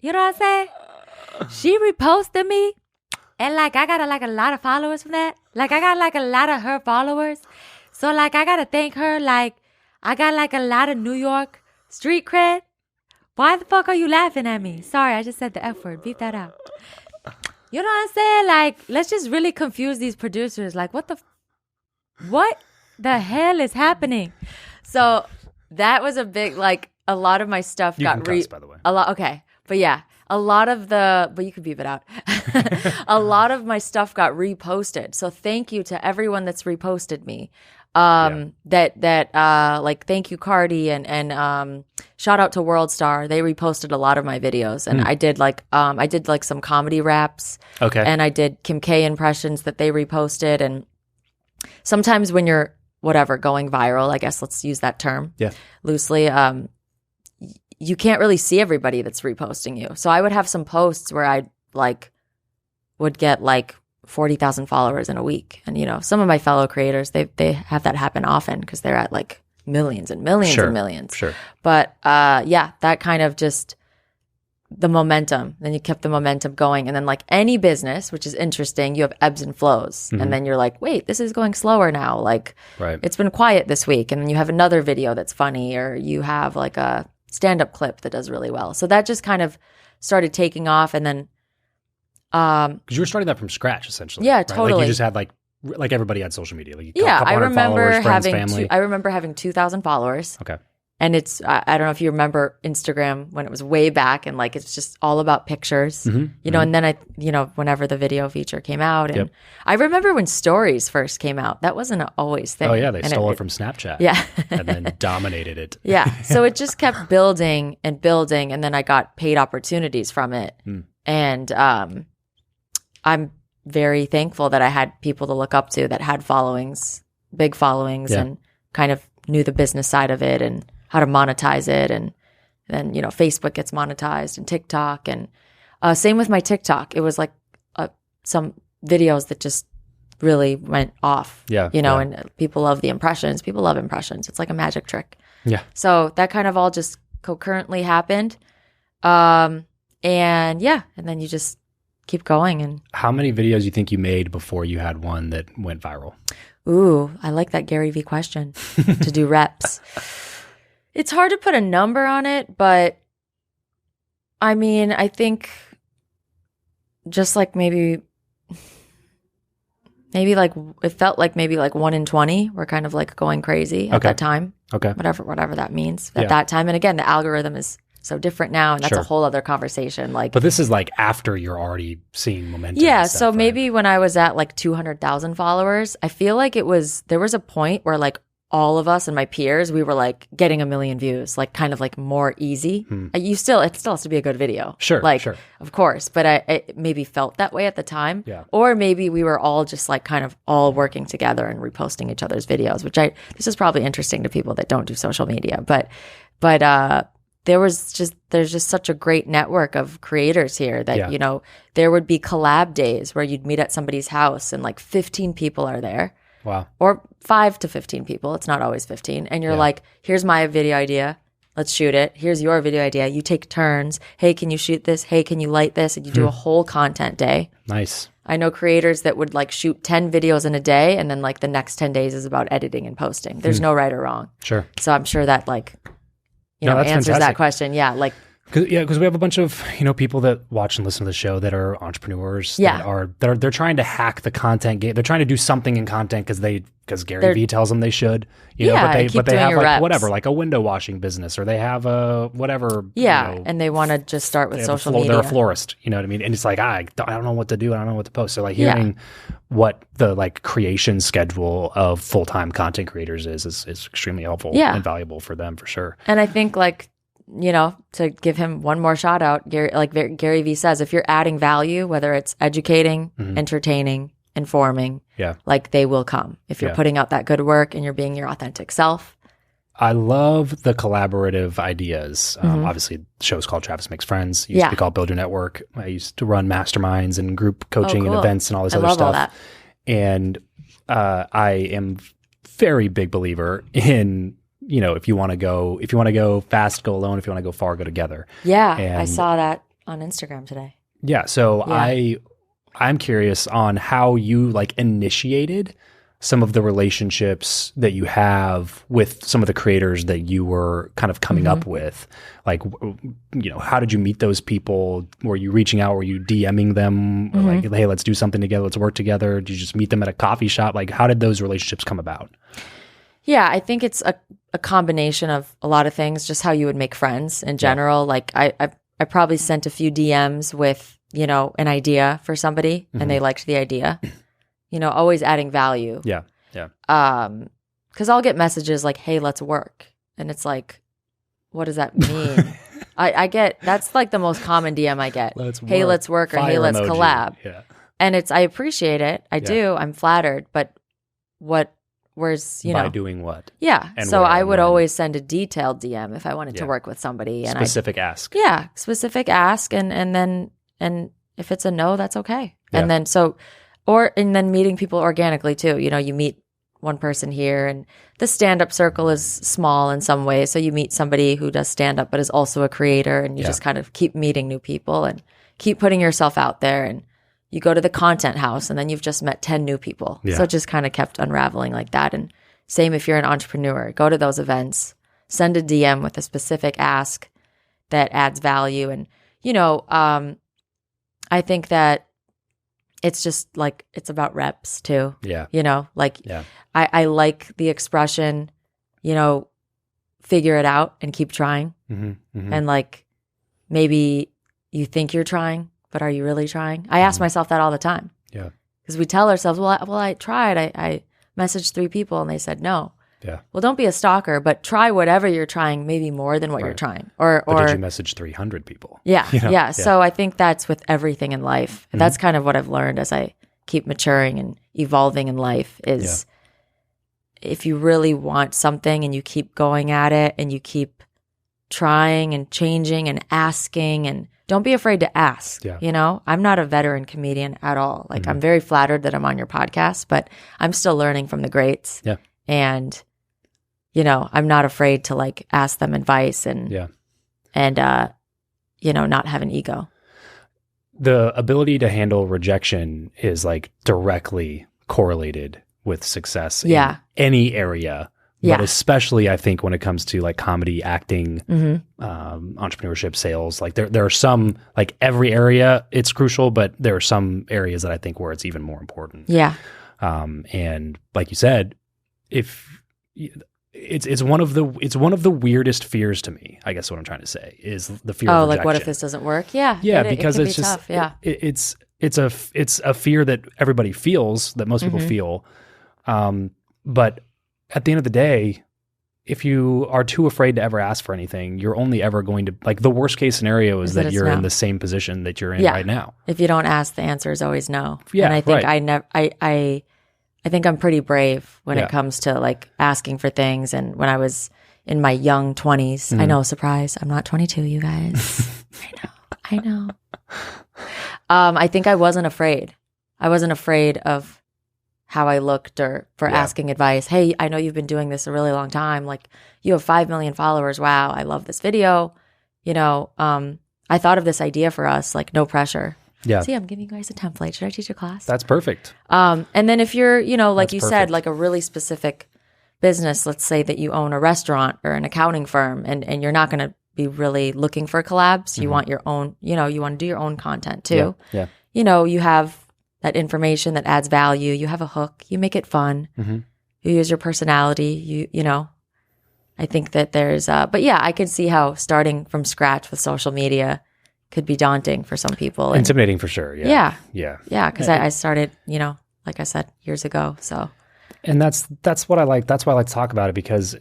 you know what I'm saying? She reposted me. And like I got a lot of followers from that. Like I got like a lot of her followers. So like I gotta thank her. Like I got like a lot of New York street cred. Why the fuck are you laughing at me? Sorry, I just said the F word. Beep that out. You know what I'm saying? Like, let's just really confuse these producers. Like, what the hell is happening? So that was a big, like, a lot of my stuff you got can cuss, by the way. a lot. Okay, but yeah. A lot of but you could beep it out. A lot of my stuff got reposted. So thank you to everyone that's reposted me. Like thank you Cardi and shout out to World Star. They reposted a lot of my videos, and I did like some comedy raps. Okay. And I did Kim K impressions that they reposted. And sometimes when you're going viral, I guess let's use that term loosely. You can't really see everybody that's reposting you. So I would have some posts where I would get 40,000 followers in a week. And, some of my fellow creators, they have that happen often because they're at millions and millions and millions. Sure. But that kind of just the momentum. Then you kept the momentum going. And then any business, which is interesting, you have ebbs and flows. And then you're like, wait, this is going slower now. It's been quiet this week. And then you have another video that's funny, or you have a stand-up clip that does really well. So that just kind of started taking off. And then because you were starting that from scratch, essentially. Yeah, right? totally. You just had like everybody had social media. I remember having I remember having 2,000 followers. Okay. And it's I don't know if you remember Instagram when it was way back, and it's just all about pictures, and then whenever the video feature came out, and I remember when stories first came out, that wasn't always thing. Oh yeah, they stole it from Snapchat. Yeah. And then dominated it. Yeah. So it just kept building and building, and then I got paid opportunities from it. And I'm very thankful that I had people to look up to that had followings, big followings, and kind of knew the business side of it and how to monetize it. And then, Facebook gets monetized and TikTok. And same with my TikTok. It was some videos that just really went off. Yeah. And people love the impressions. People love impressions. It's like a magic trick. Yeah. So that kind of all just concurrently happened. And then you just keep going. And how many videos do you think you made before you had one that went viral? Ooh, I like that Gary Vee question to do reps. It's hard to put a number on it, but I mean, I think just maybe it felt like maybe 1 in 20 were kind of going crazy at that time. Okay. Whatever that means at that time. And again, the algorithm is so different now, and that's a whole other conversation. Like, but this is like after you're already seeing momentum. Yeah, stuff, so right? maybe when I was at like 200,000 followers, I feel like there was a point where like all of us and my peers, we were like getting 1 million views, like kind of like more easy. It still has to be a good video. Sure, like, sure. Of course. But I maybe felt that way at the time. Yeah. Or maybe we were all just like kind of all working together and reposting each other's videos, which this is probably interesting to people that don't do social media. But there's just such a great network of creators here that, you know, there would be collab days where you'd meet at somebody's house and like 15 people are there. Wow. Or 5 to 15 people. It's not always 15. And you're like, here's my video idea. Let's shoot it. Here's your video idea. You take turns. Hey, can you shoot this? Hey, can you light this? And you do a whole content day. Nice. I know creators that would like shoot 10 videos in a day, and then like the next 10 days is about editing and posting. There's no right or wrong. Sure. So I'm sure that like, answers fantastic. that question. Yeah. Like, because we have a bunch of people that watch and listen to the show that are entrepreneurs. They're trying to hack the content game. They're trying to do something in content because Gary Vee tells them they should. But they have like reps. whatever, like a window washing business, or they have a whatever. And they want to just start with social media. They're a florist. You know what I mean? And it's like I don't know what to do. I don't know what to post. So like hearing what the like creation schedule of full-time content creators is extremely helpful and valuable for them for sure. And I think like, to give him one more shout out, Gary Vee says, if you're adding value, whether it's educating, entertaining, informing, like they will come. If you're putting out that good work and you're being your authentic self. I love the collaborative ideas. Obviously, the show's called Travis Makes Friends. It used to be called Build Your Network. I used to run masterminds and group coaching and events and all this other stuff. All that. And I am very big believer in if you want to go fast, go alone. If you want to go far, go together. Yeah, and I saw that on Instagram today. Yeah, so I'm curious on how you like initiated some of the relationships that you have with some of the creators that you were kind of coming up with. Like, how did you meet those people? Were you reaching out? Were you DMing them? Like, hey, let's do something together. Let's work together. Did you just meet them at a coffee shop? Like, how did those relationships come about? Yeah, I think it's a combination of a lot of things, just how you would make friends in general. Like I probably sent a few DMs with, an idea for somebody and they liked the idea, always adding value. Yeah. Cause I'll get messages like, hey, let's work. And it's like, what does that mean? I get, that's like the most common DM I get. Hey, let's work, or hey, let's collab. Yeah. And I appreciate it. I do. I'm flattered. But where's by doing what? Yeah. So I would always send a detailed DM if I wanted to work with somebody. And specific ask. Yeah, specific ask, and then if it's a no, that's okay. Yeah. And then meeting people organically too. You meet one person here, and the stand-up circle is small in some ways. So you meet somebody who does stand-up but is also a creator, and you just kind of keep meeting new people and keep putting yourself out there. And you go to the content house and then you've just met 10 new people. Yeah. So it just kind of kept unraveling like that. And same if you're an entrepreneur, go to those events, send a DM with a specific ask that adds value. And, I think that it's just like, it's about reps too. Yeah. I like the expression, figure it out and keep trying. And like, maybe you think you're trying, but are you really trying? I ask myself that all the time. Yeah. Because we tell ourselves, well, I tried. I messaged 3 people and they said no. Yeah. Well, don't be a stalker, but try whatever you're trying, maybe more than what you're trying. Or did you message 300 people? Yeah. Yeah. So I think that's with everything in life. And that's kind of what I've learned as I keep maturing and evolving in life is if you really want something and you keep going at it and you keep trying and changing and asking, and don't be afraid to ask. Yeah. I'm not a veteran comedian at all. Like I'm very flattered that I'm on your podcast, but I'm still learning from the greats. Yeah. And I'm not afraid to like ask them advice and not have an ego. The ability to handle rejection is like directly correlated with success in any area. But especially I think when it comes to like comedy, acting, entrepreneurship, sales, like there are some, like every area it's crucial, but there are some areas that I think where it's even more important. Yeah. And like you said, if it's one of the weirdest fears to me. I guess what I'm trying to say is the fear of rejection. Like what if this doesn't work? Yeah. Because it's just tough. Yeah. It's a fear that everybody feels, that most people feel. But at the end of the day, if you are too afraid to ever ask for anything, you're only ever going to, like, the worst case scenario is that you're in the same position that you're in right now. If you don't ask, the answer is always no. Yeah, and I think I think I'm pretty brave when it comes to like asking for things. And when I was in my young 20s, I know, surprise, I'm not 22, you guys. I know. I think I wasn't afraid. I wasn't afraid of how I looked or for asking advice. Hey, I know you've been doing this a really long time. Like, you have 5 million followers. Wow, I love this video. You know, I thought of this idea for us, like, no pressure. Yeah. See, I'm giving you guys a template. Should I teach a class? That's perfect. And then if you're, you know, like said, like a really specific business, let's say that you own a restaurant or an accounting firm, and you're not going to be really looking for collabs. You want your own, you know, you want to do your own content too. Yeah. You know, you have that information that adds value. You have a hook. You make it fun. You use your personality. You know, I think that there's, but yeah, I can see how starting from scratch with social media could be daunting for some people. Intimidating for sure. Yeah. Because I started, you know, like I said, years ago. So, and that's what I like. That's why I like to talk about it, because,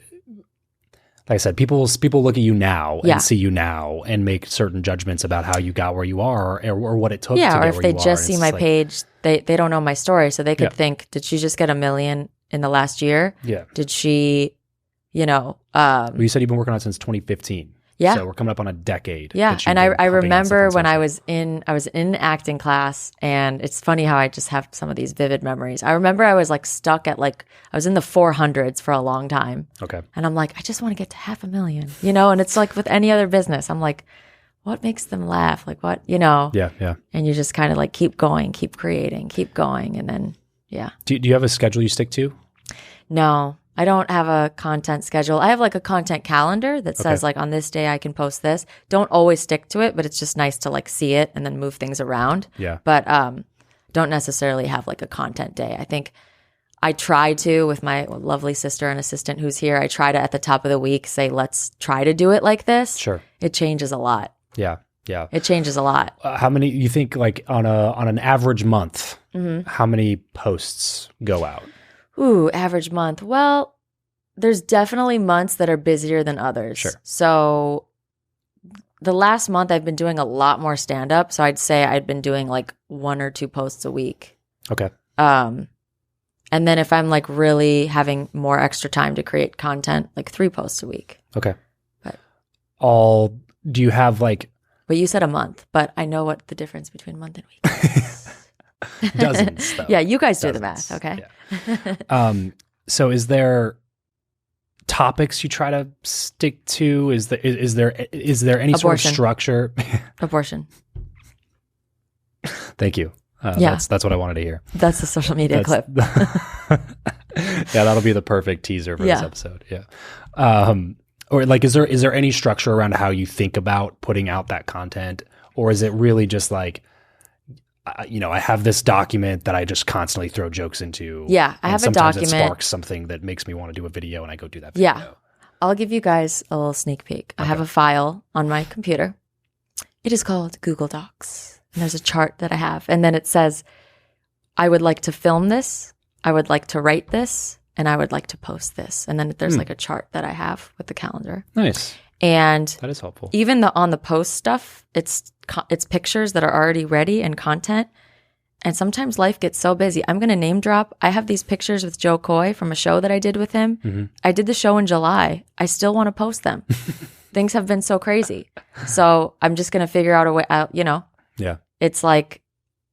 like I said, people look at you now and see you now and make certain judgments about how you got where you are or what it took to get where you are. Yeah, or if they just see my page, they don't know my story. So they could think, did she just get 1 million in the last year? Yeah. Did she, you know. Well, you said you've been working on it since 2015. Yeah. So we're coming up on a decade. Yeah. And I remember when I was in acting class, and it's funny how I just have some of these vivid memories. I remember I was like stuck at I was in the 400s for a long time. Okay. And I'm like, I just want to get to 500,000, you know? And it's like with any other business, I'm like, what makes them laugh? Like what, you know? Yeah. And you just kind of like keep going, keep creating, keep going. And then, yeah. Do you have a schedule you stick to? No. I don't have a content schedule. I have like a content calendar that says like on this day I can post this. Don't always stick to it, but it's just nice to like see it and then move things around. Yeah. But don't necessarily have like a content day. I think I try to, with my lovely sister and assistant who's here, I try to at the top of the week say, let's try to do it like this. Sure. It changes a lot. Yeah. It changes a lot. How many, you think, like on an average month, how many posts go out? Ooh, average month. Well, there's definitely months that are busier than others. Sure. So the last month I've been doing a lot more stand-up. So I'd say I'd been doing like 1 or 2 posts a week. Okay. And then if I'm like really having more extra time to create content, like 3 posts a week. Okay. But do you have like... But you said a month, but I know what the difference between month and week is. Dozens, though. Yeah, you guys do the math, okay? Yeah. So is there topics you try to stick to? Is there any sort of structure? Abortion. Thank you. That's what I wanted to hear. That's the social media clip. Yeah, that'll be the perfect teaser for this episode. Yeah. Or like, is there any structure around how you think about putting out that content, or is it really just like, I have this document that I just constantly throw jokes into. Yeah, I have a document. Sometimes it sparks something that makes me want to do a video, and I go do that video. Yeah, I'll give you guys a little sneak peek. Okay. I have a file on my computer. It is called Google Docs. And there's a chart that I have. And then it says, I would like to film this, I would like to write this, and I would like to post this. And then there's like a chart that I have with the calendar. Nice. And that is helpful. Even on the post stuff, it's pictures that are already ready and content. And sometimes life gets so busy. I'm going to name drop. I have these pictures with Joe Coy from a show that I did with him. Mm-hmm. I did the show in July. I still want to post them. Things have been so crazy. So I'm just going to figure out a way out, Yeah. It's like,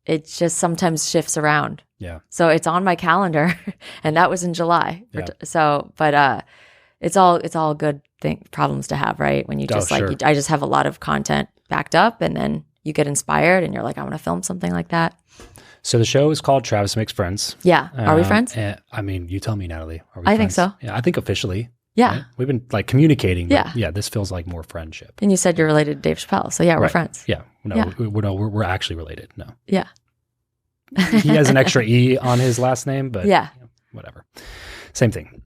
it just sometimes shifts around. Yeah. So it's on my calendar, and that was in July. Yeah. So, but it's all good problems to have, right? When you just sure. I just have a lot of content backed up, and then you get inspired and you're like, I want to film something like that. So the show is called Travis Makes Friends. Yeah. Are we friends? I mean, you tell me, Natalie. Are we I friends? think so. Yeah, I think officially. Yeah. Right? We've been like communicating. But yeah. This feels like more friendship. And you said you're related to Dave Chappelle. So yeah, we're friends. Yeah. No, yeah. We're actually related. No. Yeah. He has an extra E on his last name, but yeah. Whatever. Same thing.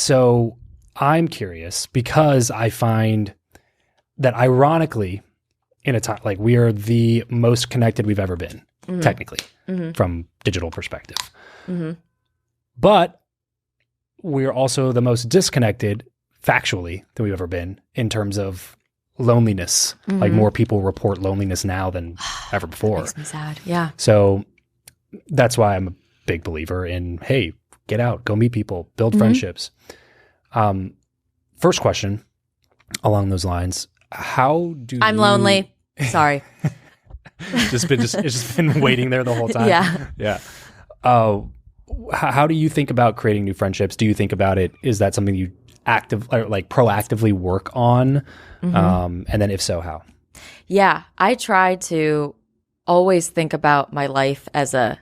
So I'm curious because I find that ironically, in a time like we are the most connected we've ever been, technically, from digital perspective. But we're also the most disconnected factually than we've ever been in terms of loneliness. Like more people report loneliness now than ever before. Makes me sad. Yeah. So that's why I'm a big believer in, hey, get out, go meet people, build friendships. First question along those lines. How do I'm lonely. Sorry. it's just been waiting there the whole time. Yeah. How do you think about creating new friendships? Do you think about it? Is that something you proactively work on? And then if so, how? Yeah, I try to always think about my life as a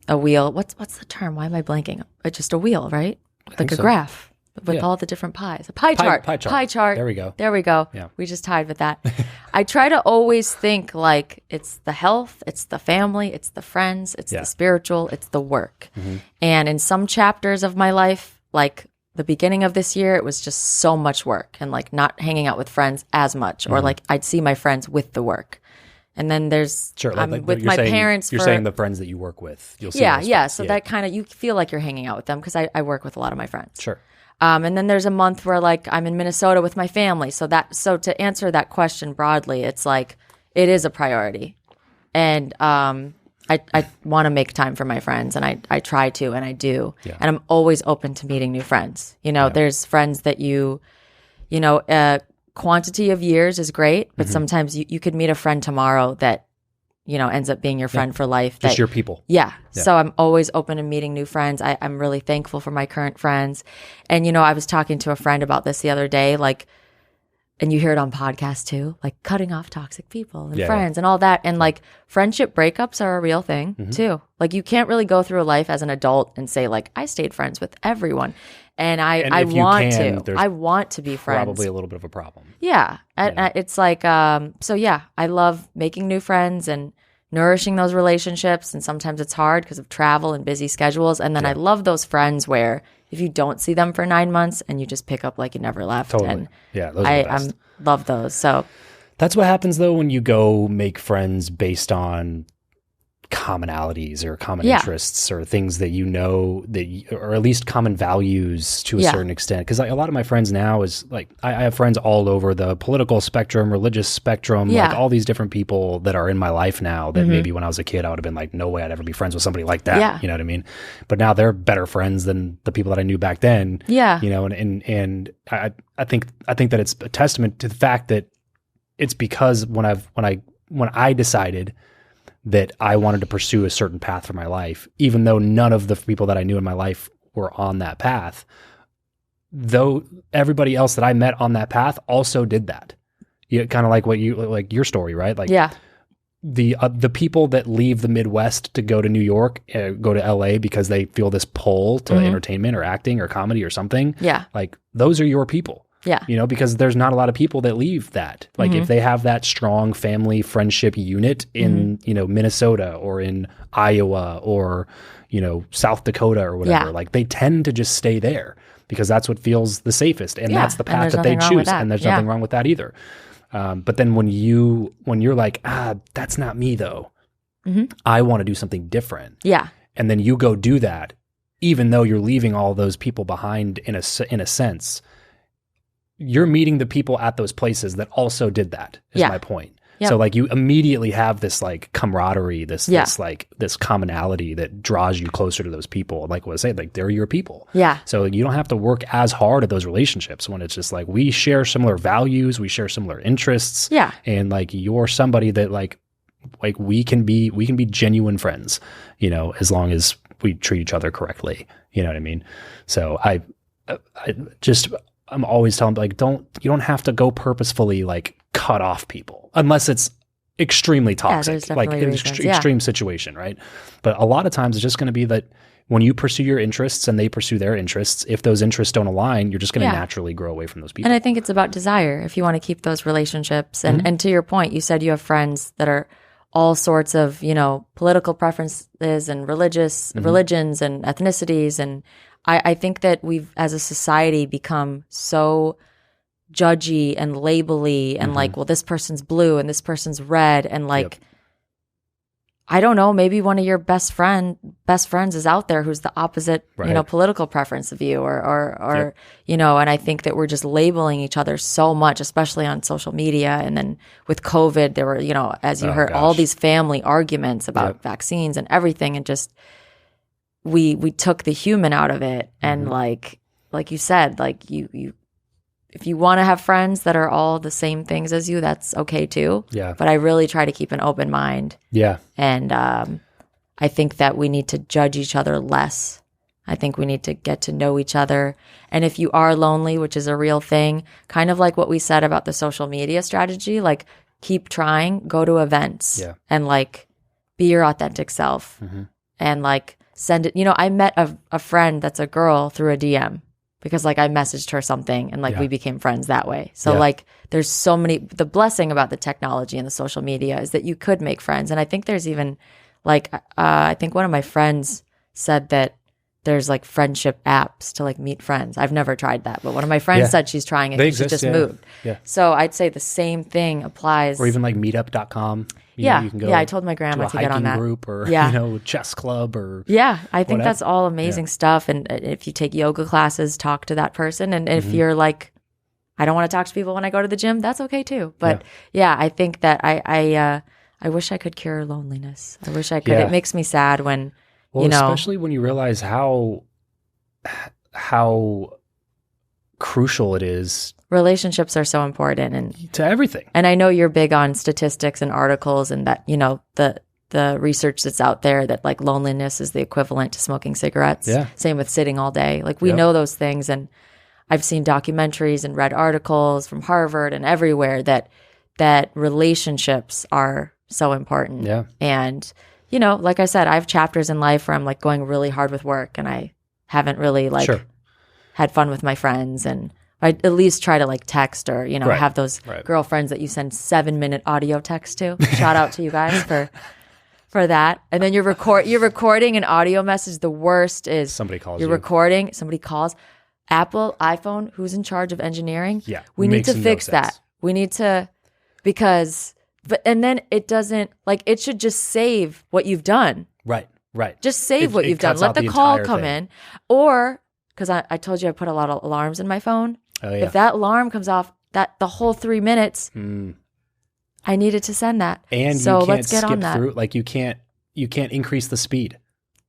wheel. What's the term? Why am I blanking? It's just a wheel, right? Like a graph. With all the different pies. A pie chart. Pie chart. There we go. Yeah. We just tied with that. I try to always think like it's the health, it's the family, it's the friends, it's the spiritual, it's the work. And in some chapters of my life, like the beginning of this year, it was just so much work and like not hanging out with friends as much or like I'd see my friends with the work. And then there's with my parents. You're saying the friends that you work with. You'll see So that kind of, you feel like you're hanging out with them because I work with a lot of my friends. Sure. And then there's a month where like I'm in Minnesota with my family. So to answer that question broadly, it's like it is a priority. And I want to make time for my friends and I try to and I do. Yeah. And I'm always open to meeting new friends. There's friends that quantity of years is great, but sometimes you could meet a friend tomorrow that ends up being your friend for life. Just your people. Yeah. So I'm always open to meeting new friends. I'm really thankful for my current friends. And, I was talking to a friend about this the other day, like, and you hear it on podcasts too, like cutting off toxic people and friends and all that. And like friendship breakups are a real thing too. Like you can't really go through a life as an adult and say like, I stayed friends with everyone. And I want to be friends. Probably a little bit of a problem. Yeah. It's like, I love making new friends and nourishing those relationships. And sometimes it's hard because of travel and busy schedules. And then I love those friends where if you don't see them for 9 months and you just pick up like you never left. Totally. And those are the best. I love those. So that's what happens though when you go make friends based on commonalities or common interests or things that or at least common values to a certain extent. Because a lot of my friends now is like I have friends all over the political spectrum, religious spectrum, like all these different people that are in my life now that maybe when I was a kid I would have been like, no way I'd ever be friends with somebody like that. Yeah. You know what I mean? But now they're better friends than the people that I knew back then. Yeah. And I think that it's a testament to the fact that it's because when I decided that I wanted to pursue a certain path for my life, even though none of the people that I knew in my life were on that path, though everybody else that I met on that path also did that. Kind of like your story, right? Like the people that leave the Midwest to go to New York, go to LA because they feel this pull to entertainment or acting or comedy or something. Yeah. Like those are your people. Yeah. Because there's not a lot of people that leave that. Like if they have that strong family friendship unit in, Minnesota or in Iowa or, South Dakota or whatever, like they tend to just stay there because that's what feels the safest. And that's the path that they choose. And there's nothing wrong with that either. But then when you're like, that's not me though. I want to do something different. Yeah. And then you go do that, even though you're leaving all those people behind in a sense. You're meeting the people at those places that also did that, is my point. Yep. So like you immediately have this like camaraderie, this commonality that draws you closer to those people. Like what I say, like they're your people. Yeah. So you don't have to work as hard at those relationships when it's just like we share similar values, we share similar interests. Yeah. And like you're somebody that like we can be genuine friends, as long as we treat each other correctly. You know what I mean? So I'm always telling them, like, you don't have to go purposefully like cut off people unless it's extremely toxic, like an extreme situation, right? But a lot of times it's just going to be that when you pursue your interests and they pursue their interests, if those interests don't align, you're just going to naturally grow away from those people. And I think it's about desire if you want to keep those relationships. And to your point, you said you have friends that are all sorts of, political preferences and religions and ethnicities. And I think that we've, as a society, become so judgy and labely and like, well, this person's blue and this person's red. And like, I don't know, maybe one of your best friends is out there who's the opposite, political preference of you or and I think that we're just labeling each other so much, especially on social media. And then with COVID, there were, as you heard, all these family arguments about vaccines and everything. And just, we took the human out of it. And like you said, like you if you want to have friends that are all the same things as you, that's okay too. Yeah. But I really try to keep an open mind. Yeah. And I think that we need to judge each other less. I think we need to get to know each other. And if you are lonely, which is a real thing, kind of like what we said about the social media strategy, like keep trying, go to events and like be your authentic self and like send it. I met a friend that's a girl through a DM. Because like I messaged her something and like we became friends that way. So like there's so many, the blessing about the technology and the social media is that you could make friends. And I think there's even like, I think one of my friends said that there's like friendship apps to like meet friends. I've never tried that, but one of my friends said she's trying it. They exist, she just moved. Yeah. So I'd say the same thing applies. Or even like meetup.com. You can go I told my grandma to get on that group or chess club or I think that's all amazing stuff. And if you take yoga classes, talk to that person. And if you're like, I don't want to talk to people when I go to the gym, that's okay too. But I think that I wish I could cure loneliness. I wish I could. It makes me sad when especially when you realize how crucial it is. Relationships are so important and to everything. And I know you're big on statistics and articles and that, the research that's out there that like loneliness is the equivalent to smoking cigarettes. Yeah. Same with sitting all day. Like we know those things. And I've seen documentaries and read articles from Harvard and everywhere that relationships are so important. Yeah. And, like I said, I have chapters in life where I'm like going really hard with work and I haven't really like had fun with my friends, and I at least try to like text or, have those girlfriends that you send 7-minute audio text to. Shout out to you guys for that. And then you're recording an audio message. The worst is somebody calls you're recording, somebody calls. Apple, iPhone, who's in charge of engineering? Yeah. We need to fix that. We need to, and then it doesn't, like it should just save what you've done. Right. Just save what you've done. Let the call come in. Or, because I told you I put a lot of alarms in my phone. Oh, yeah. If that alarm comes off, that the whole 3 minutes, I needed to send that. And so you can't let's get skip on that. Through. Like you can't increase the speed.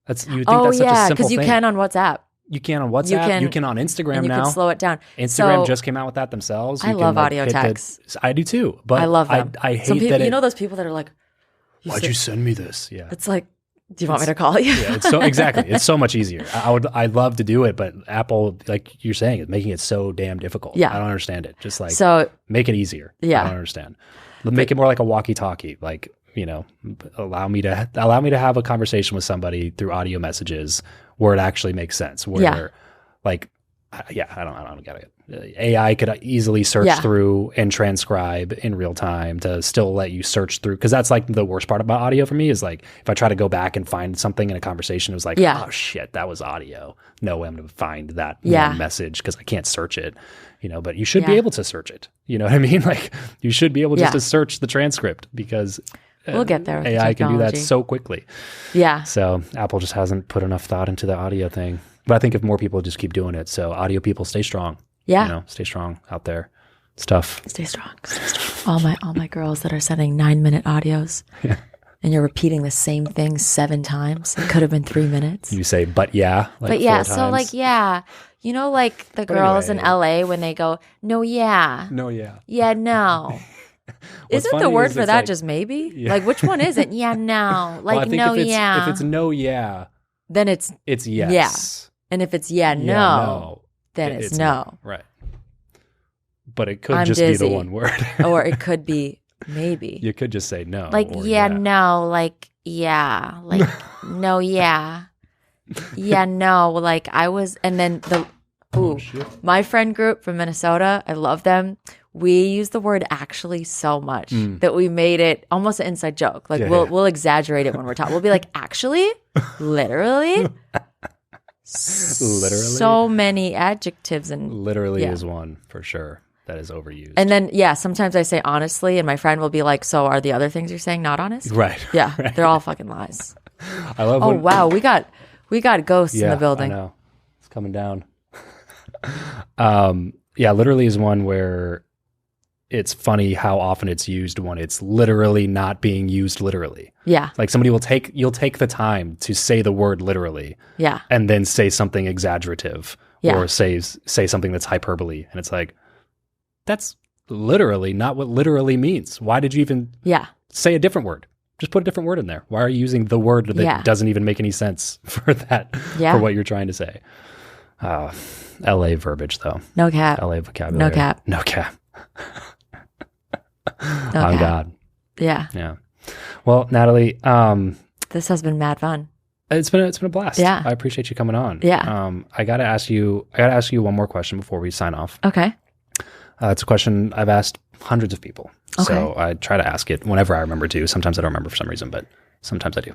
That's such a simple thing. Because you can on WhatsApp. You can on WhatsApp. You can on Instagram and you now. You can slow it down. Instagram just came out with that themselves. I love audio texts. I do too. But I love them. I hate that. You know those people that are like, why'd you send me this? Yeah. It's like, do you want me to call you? Yeah, it's so much easier. I'd love to do it, but Apple, like you're saying, is making it so damn difficult. Yeah. I don't understand it. Just like make it easier. Yeah. I don't understand. Make it more like a walkie-talkie. Like, allow me to have a conversation with somebody through audio messages where it actually makes sense. Where I don't get it. AI could easily search through and transcribe in real time to still let you search through. Because that's like the worst part about audio for me is like if I try to go back and find something in a conversation, it was like, oh shit, that was audio. No way I'm going to find that message because I can't search it. But you should be able to search it. You know what I mean? Like you should be able just to search the transcript because we'll get there with AI can do that so quickly. Yeah. So Apple just hasn't put enough thought into the audio thing. But I think if more people just keep doing it, so audio people stay strong. Yeah. Stay strong out there. It's tough. Stay strong. All my girls that are sending 9-minute audios. Yeah. And you're repeating the same thing 7 times. It could have been 3 minutes. You say, but yeah. Like but yeah. So like, yeah. Like the girls in LA when they go, no, yeah. No, yeah. Yeah, no. Isn't the word for that like, just maybe? Yeah. Like which one is it? Yeah, no. Like no, yeah. If it's no, yeah. Then it's yes. Yeah. And if it's no. Then it's no. Right. But it could just be the one word. Or it could be maybe. You could just say no. Like, yeah, no. Like, yeah. Like, no, yeah. Yeah, no. Like, I was, and then my friend group from Minnesota, I love them. We use the word actually so much that we made it almost an inside joke. Like, we'll exaggerate it when we're talking. We'll be like, actually? Literally? Literally? So many adjectives and Literally is one for sure that is overused. And then, sometimes I say honestly, and my friend will be like, so are the other things you're saying not honest? Right. Yeah, right. They're all fucking lies. I love wow, we got ghosts in the building. I know. It's coming down. Literally is one where it's funny how often it's used when it's literally not being used literally. Yeah. Like you'll take the time to say the word literally. Yeah. And then say something exaggerative or say something that's hyperbole. And it's like, that's literally not what literally means. Why did you even say a different word? Just put a different word in there. Why are you using the word that doesn't even make any sense for that, for what you're trying to say? LA verbiage though. No cap. LA vocabulary. No cap. No cap. No On cap. God. Yeah. Yeah. Well, Natalie, this has been mad fun. It's been a blast. Yeah. I appreciate you coming on. Yeah. I gotta ask you one more question before we sign off. Okay. It's a question I've asked hundreds of people. Okay. So I try to ask it whenever I remember to. Sometimes I don't remember for some reason, but sometimes I do.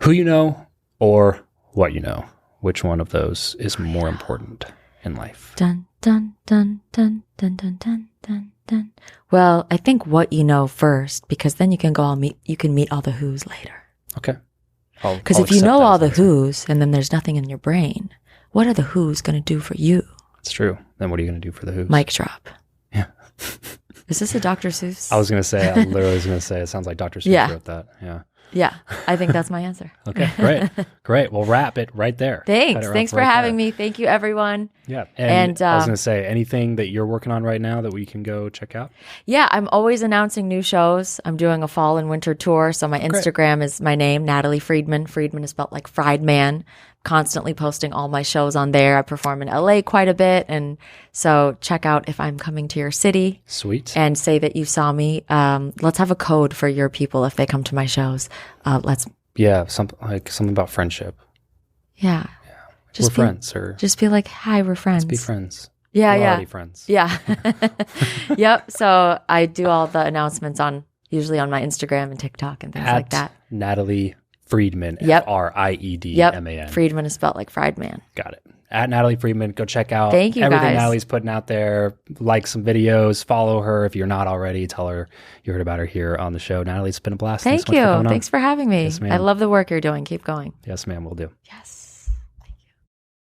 Who you know or what you know? Which one of those is more important in life? Dun, dun, dun, dun, dun, dun, dun, dun, dun. Well, I think what you know first, because then you can meet all the who's later. Okay. Because if you know all the who's and then there's nothing in your brain, what are the who's going to do for you? It's true. Then what are you going to do for the who's? Mic drop. Yeah. Is this a Dr. Seuss? I literally was going to say, it sounds like Dr. Seuss wrote that. Yeah. Yeah, I think that's my answer. Okay, great. We'll wrap it right there. Thanks for having me. Thank you, everyone. Yeah, and I was going to say, anything that you're working on right now that we can go check out? Yeah, I'm always announcing new shows. I'm doing a fall and winter tour, so my Instagram is my name, Natalie Friedman. Friedman is spelled like fried man. Constantly posting all my shows on there. I perform in LA quite a bit, and so check out if I'm coming to your city. Sweet. And say that you saw me. Let's have a code for your people if they come to my shows. Something about friendship. Yeah. We're friends, or just be like, hi, we're friends. Let's be friends. Yeah, we're already friends. Yeah. Yep. So I do all the announcements usually on my Instagram and TikTok and things like that. Natalie Friedman. Yep. Friedman. Yep. Friedman is spelled like fried man. Got it. At Natalie Friedman, go check out everything guys. Natalie's putting out there. Like some videos, follow her if you're not already. Tell her you heard about her here on the show. Natalie, it's been a blast. Thank you. Thanks for having me. Yes, ma'am. I love the work you're doing. Keep going. Yes, ma'am. We'll do. Yes.